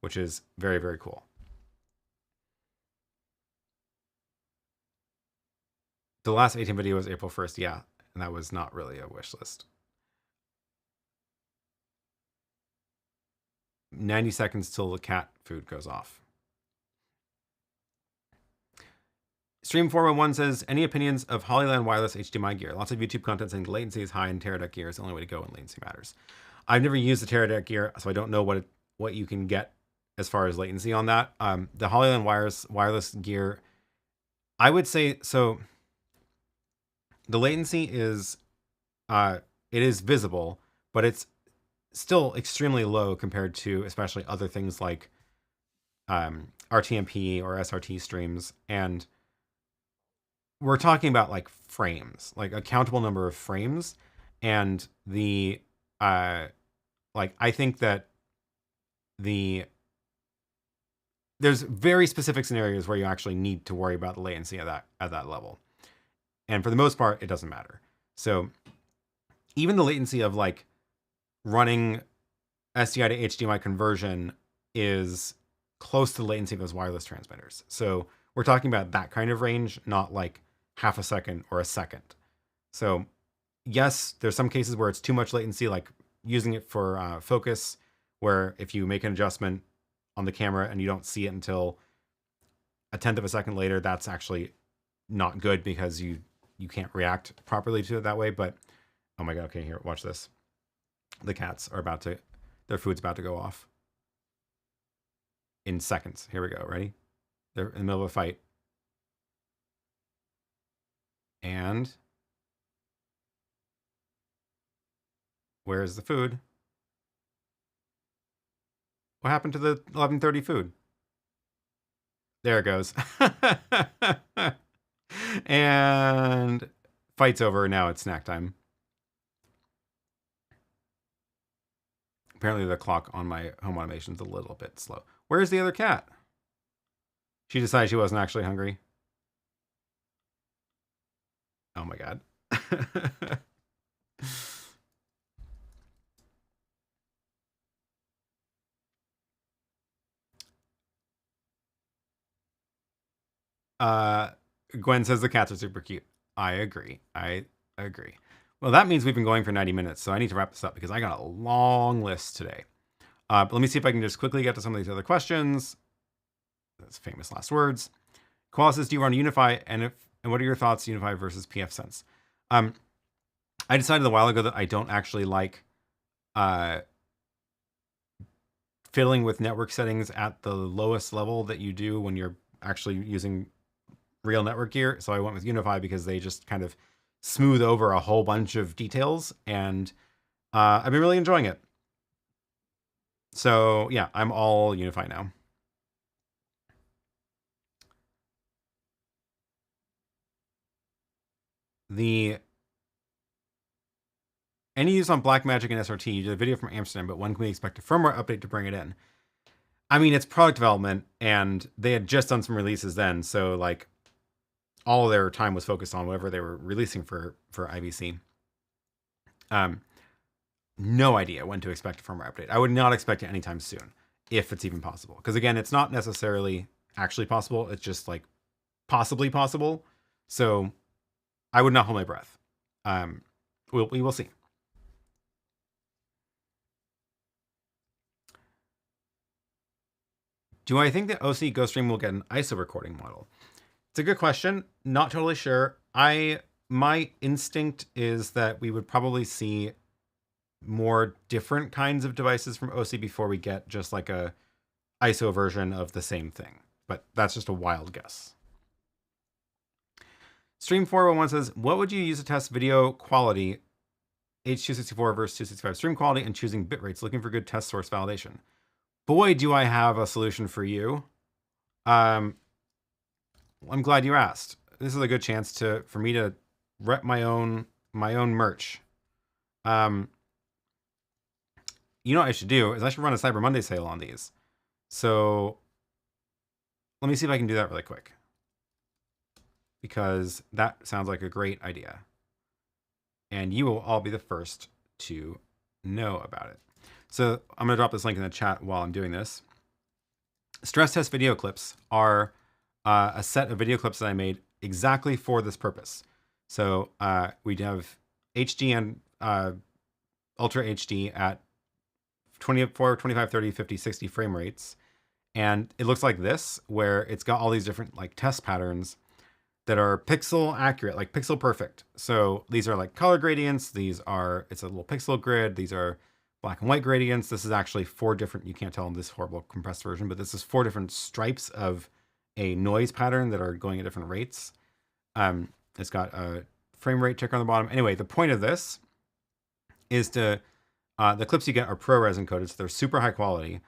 which is very, very cool. The last ATEM video was April 1st, yeah, and that was not really a wish list. 90 seconds till the cat food goes off. Stream 411 says, any opinions of Hollyland wireless HDMI gear? Lots of YouTube content saying the latency is high and Teradek gear is the only way to go when latency matters. I've never used the Teradek gear, so I don't know what you can get as far as latency on that. The Hollyland wireless gear, I would say, so the latency is, it is visible, but it's still extremely low compared to especially other things like RTMP or SRT streams. And we're talking about like frames, like a countable number of frames. And the, like, I think that there's very specific scenarios where you actually need to worry about the latency at that level. And for the most part, it doesn't matter. So even the latency of like running SDI to HDMI conversion is close to the latency of those wireless transmitters. So we're talking about that kind of range, not like half a second or a second. So yes, there's some cases where it's too much latency, like using it for focus, where if you make an adjustment on the camera and you don't see it until a tenth of a second later, that's actually not good because you can't react properly to it that way. But oh my God, okay, here, watch this. The cats are their food's about to go off in seconds. Here we go, ready? They're in the middle of a fight. And where's the food? What happened to the 11:30 food? There it goes. And fight's over. Now it's snack time. Apparently the clock on my home automation is a little bit slow. Where's the other cat? She decided she wasn't actually hungry. Oh my God. Gwen says the cats are super cute. I agree. I agree. Well, that means we've been going for 90 minutes, so I need to wrap this up because I got a long list today. But let me see if I can just quickly get to some of these other questions. That's famous last words. Koala says, do you run Unify? And what are your thoughts, Unify versus pfSense? I decided a while ago that I don't actually like fiddling with network settings at the lowest level that you do when you're actually using real network gear. So I went with Unify because they just kind of smooth over a whole bunch of details, and I've been really enjoying it. So yeah, I'm all Unify now. Any use on Blackmagic and SRT? You did a video from Amsterdam, but when can we expect a firmware update to bring it in? I mean, it's product development, and they had just done some releases then, so like all of their time was focused on whatever they were releasing for IBC. No idea when to expect a firmware update. I would not expect it anytime soon, if it's even possible. Because again, it's not necessarily actually possible. It's just like possibly possible. So I would not hold my breath. We will see. Do I think that OSEE GoStream will get an ISO recording model? It's a good question. Not totally sure. My instinct is that we would probably see more different kinds of devices from OSEE before we get just like a ISO version of the same thing. But that's just a wild guess. Stream411 says, what would you use to test video quality, H264 versus 265 stream quality, and choosing bit rates, looking for good test source validation? Boy, do I have a solution for you. I'm glad you asked. This is a good chance for me to rep my own merch. You know what I should do is I should run a Cyber Monday sale on these. So let me see if I can do that really quick, because that sounds like a great idea. And you will all be the first to know about it. So I'm going to drop this link in the chat while I'm doing this. Stress test video clips are a set of video clips that I made exactly for this purpose. So we have HD and Ultra HD at 24, 25, 30, 50, 60 frame rates. And it looks like this, where it's got all these different like test patterns that are pixel accurate, like pixel perfect. So these are like color gradients. It's a little pixel grid. These are black and white gradients. This is actually 4 different, you can't tell in this horrible compressed version, but this is 4 different stripes of a noise pattern that are going at different rates. It's got a frame rate ticker on the bottom. Anyway, the point of this is to, the clips you get are ProRes encoded, so they're super high quality.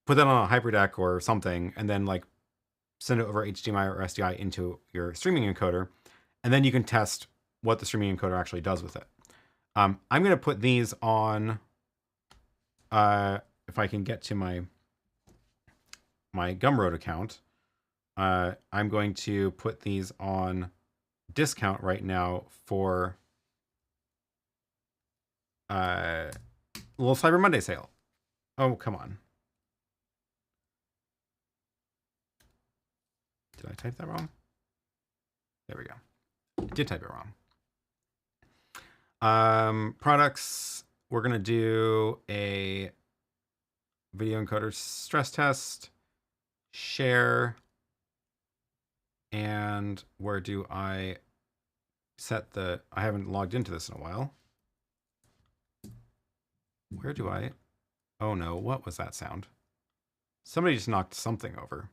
Put that on a HyperDeck or something, and then like send it over HDMI or SDI into your streaming encoder, and then you can test what the streaming encoder actually does with it. I'm going to put these on, if I can get to my Gumroad account, I'm going to put these on discount right now for a little Cyber Monday sale. Oh, come on. Did I type that wrong? There we go. Did type it wrong. Products. We're going to do a video encoder stress test, share, and where do I set I haven't logged into this in a while. Where do I? Oh no, what was that sound? Somebody just knocked something over.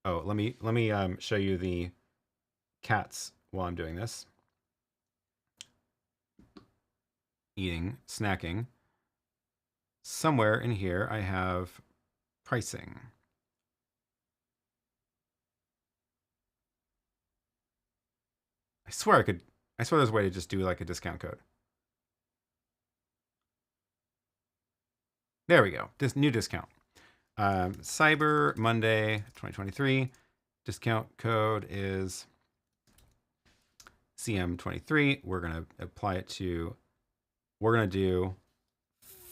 Oh, let me show you the cats while I'm doing this. Eating, snacking. Somewhere in here I have pricing. I swear there's a way to just do like a discount code. There we go. This new discount. Cyber Monday 2023. Discount code is CM23. We're going to apply it to, we're going to do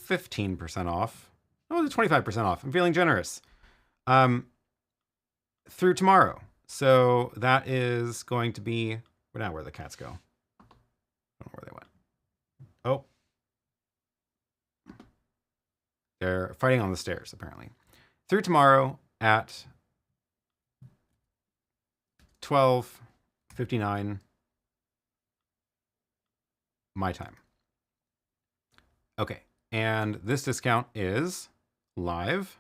15% off. Oh, 25% off. I'm feeling generous. Through tomorrow. So that is going to be, now where the cats go. I don't know where they went. Oh. They're fighting on the stairs, apparently. Through tomorrow at 12:59 my time. Okay, and this discount is live.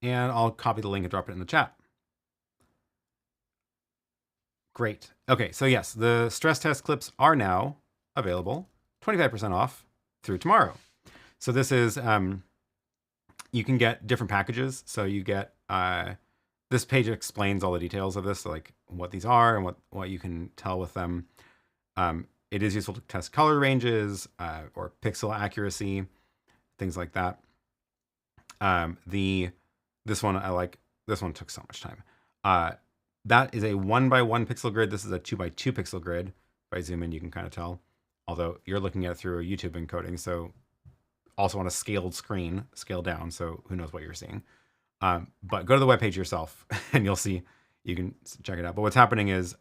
And I'll copy the link and drop it in the chat. Great. Okay, so yes, the stress test clips are now available. 25% off through tomorrow. So this is, you can get different packages. So you get, this page explains all the details of this, so like what these are and what you can tell with them. It is useful to test color ranges or pixel accuracy, things like that. This one I like. This one took so much time. That is a 1x1 pixel grid. This is a 2x2 pixel grid. If I zoom in, you can kind of tell. Although you're looking at it through a YouTube encoding, so also on a scaled screen, scaled down, so who knows what you're seeing. But go to the webpage yourself and you'll see, you can check it out. But what's happening is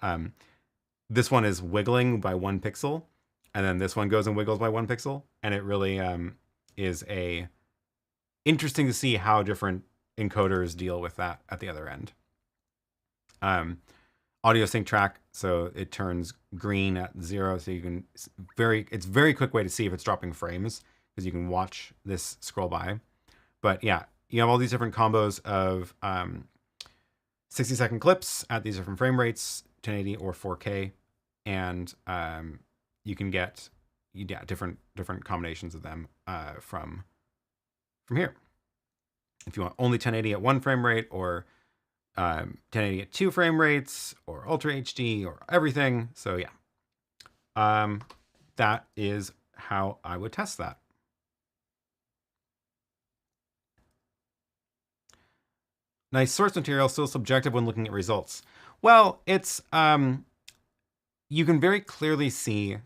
this one is wiggling by 1 pixel, and then this one goes and wiggles by 1 pixel. And it really is interesting to see how different encoders deal with that at the other end. Audio sync track, so it turns green at 0, so you can it's very quick way to see if it's dropping frames, because you can watch this scroll by. But yeah, you have all these different combos of 60-second clips at these different frame rates, 1080 or 4K, and you can get different combinations of them from here. If you want only 1080 at 1 frame rate, or 1080 at 2 frame rates, or Ultra HD, or everything. So yeah, that is how I would test that. Nice source material, still subjective when looking at results. Well, it's you can very clearly see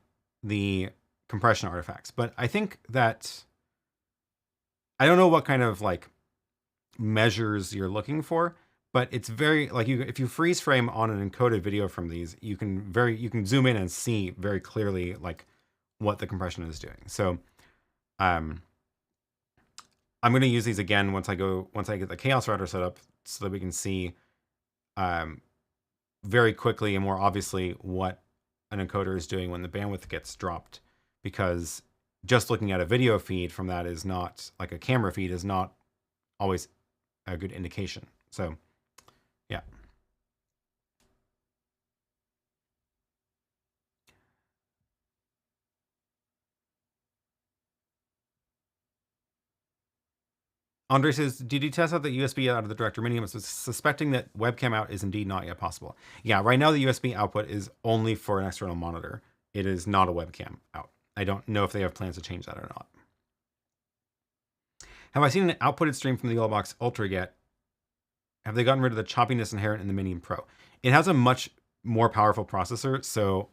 the compression artifacts, but I think that I don't know what kind of like measures you're looking for, but it's very like if you freeze frame on an encoded video from these, you can zoom in and see very clearly like what the compression is doing. So I'm going to use these again once I get the chaos router set up, so that we can see very quickly and more obviously what an encoder is doing when the bandwidth gets dropped, because just looking at a video feed from that is not, like a camera feed is not always a good indication. So yeah. Andre says, did you test out the USB out of the Director Mini? I'm suspecting that webcam out is indeed not yet possible. Yeah, right now the USB output is only for an external monitor. It is not a webcam out. I don't know if they have plans to change that or not. Have I seen an outputted stream from the YoloBox Ultra yet? Have they gotten rid of the choppiness inherent in the Mini Pro? It has a much more powerful processor, so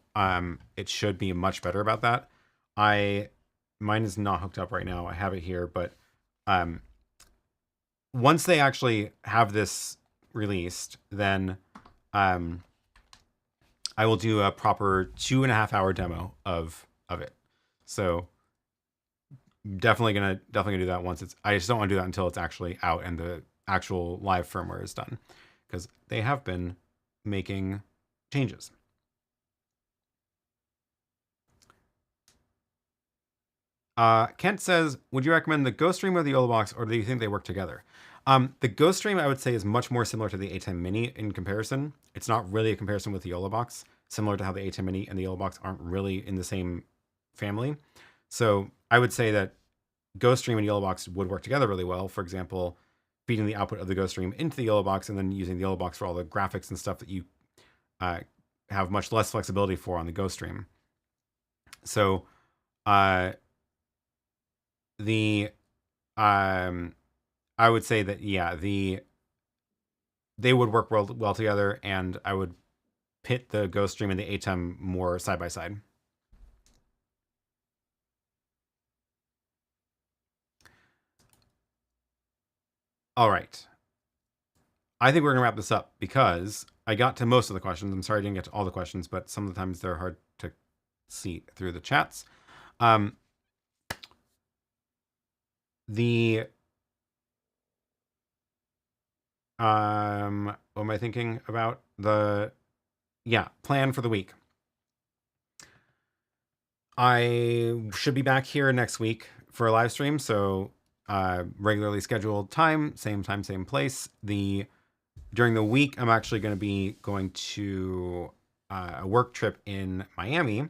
it should be much better about that. Mine is not hooked up right now. I have it here, but once they actually have this released, then I will do a proper 2.5-hour demo of it. So definitely gonna do that once it's. I just don't want to do that until it's actually out and the actual live firmware is done, because they have been making changes. Kent says, would you recommend the GoStream or the YoloBox, or do you think they work together? The GoStream, I would say, is much more similar to the ATEM Mini in comparison. It's not really a comparison with the YoloBox, similar to how the ATEM Mini and the YoloBox aren't really in the same family. So I would say that GoStream and YoloBox would work together really well. For example, feeding the output of the GoStream into the YoloBox and then using the YoloBox for all the graphics and stuff that you have much less flexibility for on the GoStream. So I would say that, yeah, they would work well together, and I would pit the GoStream and the ATEM more side by side. All right. I think we're going to wrap this up because I got to most of the questions. I'm sorry I didn't get to all the questions, but some of the times they're hard to see through the chats. What am I thinking about? Plan for the week. I should be back here next week for a live stream, so regularly scheduled time, same place. During the week, I'm actually going to be going to a work trip in Miami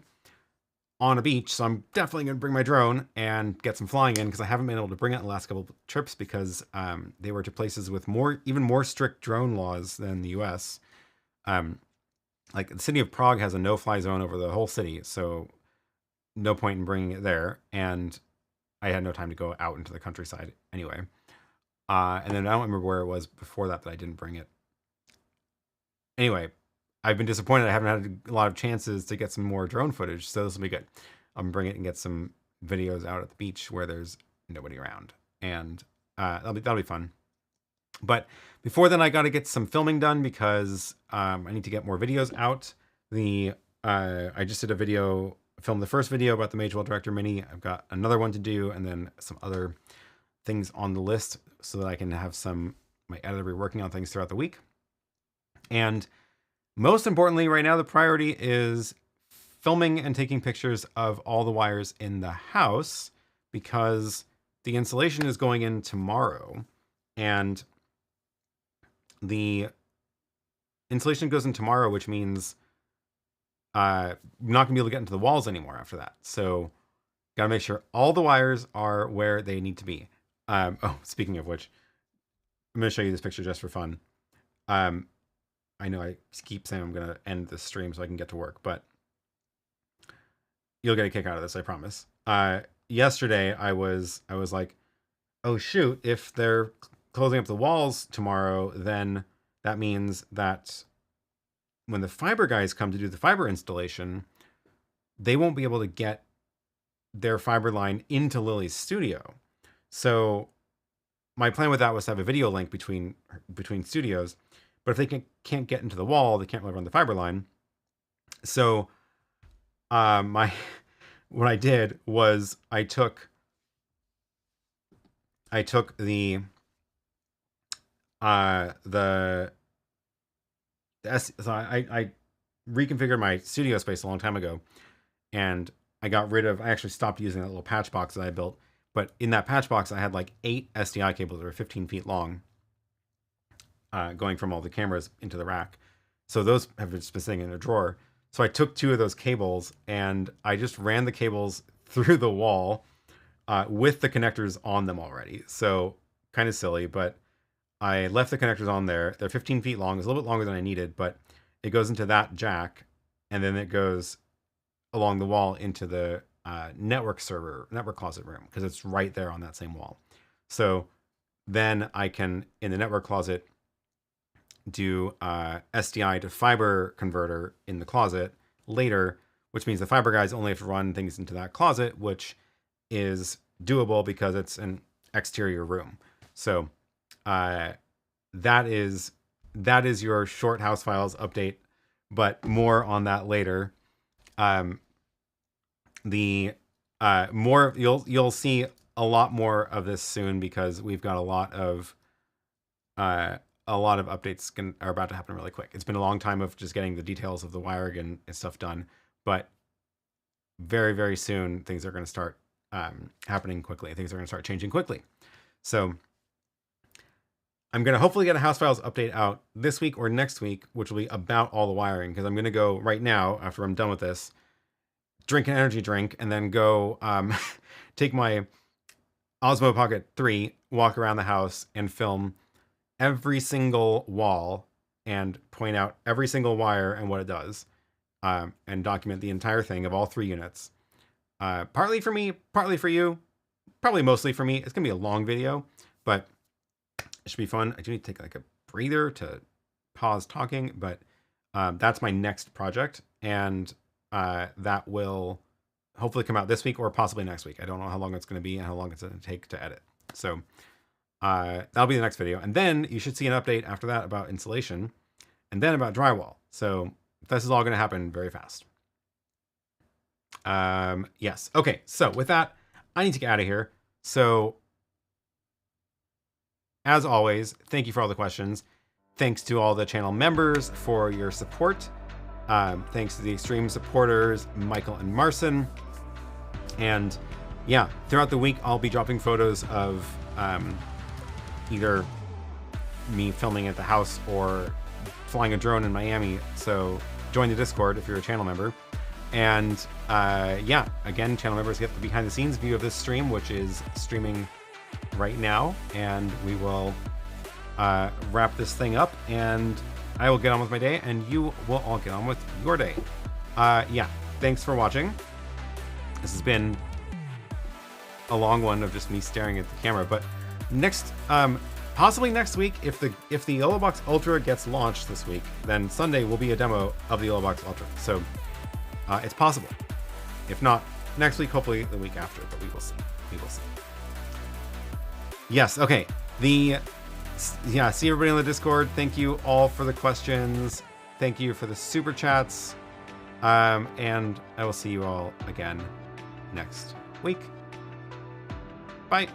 on a beach, so I'm definitely going to bring my drone and get some flying in, because I haven't been able to bring it the last couple of trips, because they were to places with even more strict drone laws than the US. Like the city of Prague has a no-fly zone over the whole city, so no point in bringing it there, and I had no time to go out into the countryside anyway. And then I don't remember where it was before that I didn't bring it. Anyway, I've been disappointed I haven't had a lot of chances to get some more drone footage, so this will be good. I'm going to bring it and get some videos out at the beach where there's nobody around. And that'll be fun. But before then, I got to get some filming done because I need to get more videos out. I just did a video, filmed the first video about the Magewell Director Mini. I've got another one to do, and then some other things on the list so that I can have my editor be working on things throughout the week. And most importantly, right now, the priority is filming and taking pictures of all the wires in the house because the installation is going in tomorrow, and the installation goes in tomorrow, which means not gonna be able to get into the walls anymore after that. So gotta make sure all the wires are where they need to be. Oh, speaking of which, I'm gonna show you this picture just for fun. I know I keep saying I'm gonna end this stream so I can get to work, but you'll get a kick out of this, I promise. Yesterday I was like, oh shoot, if they're closing up the walls tomorrow, then that means that when the fiber guys come to do the fiber installation, they won't be able to get their fiber line into Lily's studio. So my plan with that was to have a video link between studios, but if they can't get into the wall, they can't really run the fiber line. So what I did was I took the so I reconfigured my studio space a long time ago, and I actually stopped using that little patch box that I built. But in that patch box, I had like 8 SDI cables that were 15 feet long, going from all the cameras into the rack. So those have just been sitting in a drawer. So I took 2 of those cables and I just ran the cables through the wall with the connectors on them already. So kind of silly, but I left the connectors on there. They're 15 feet long. It's a little bit longer than I needed, but it goes into that jack, and then it goes along the wall into the network closet room, because it's right there on that same wall. So then I can, in the network closet, do SDI to fiber converter in the closet later, which means the fiber guys only have to run things into that closet, which is doable because it's an exterior room. So that is your short house files update, but more on that later. You'll see a lot more of this soon because we've got a lot of updates are about to happen really quick. It's been a long time of just getting the details of the wiring and stuff done, but very, very soon things are going to start happening quickly. Things are going to start changing quickly. So I'm going to hopefully get a House Files update out this week or next week, which will be about all the wiring, because I'm going to go right now, after I'm done with this, drink an energy drink, and then go take my Osmo Pocket 3, walk around the house, and film every single wall and point out every single wire and what it does, and document the entire thing of all 3 units. Partly for me, partly for you, probably mostly for me. It's going to be a long video, but it should be fun. I do need to take like a breather to pause talking, but that's my next project, and that will hopefully come out this week or possibly next week. I don't know how long it's going to be and how long it's going to take to edit. So that'll be the next video. And then you should see an update after that about insulation and then about drywall. So this is all going to happen very fast. Yes. Okay. So with that, I need to get out of here. So as always, thank you for all the questions. Thanks to all the channel members for your support. Thanks to the Extreme supporters, Michael and Marcin. And yeah, throughout the week, I'll be dropping photos of either me filming at the house or flying a drone in Miami. So join the Discord if you're a channel member. And yeah, again, channel members get the behind the scenes view of this stream, which is streaming right now. And we will wrap this thing up, and I will get on with my day, and you will all get on with your day. Yeah, thanks for watching. This has been a long one of just me staring at the camera, but next, possibly next week, if the YoloBox Ultra gets launched this week, then Sunday will be a demo of the YoloBox Ultra. So it's possible. If not next week, hopefully the week after, but we will see. We will see. Yes. Okay. Yeah. See everybody on the Discord. Thank you all for the questions. Thank you for the super chats. And I will see you all again next week. Bye.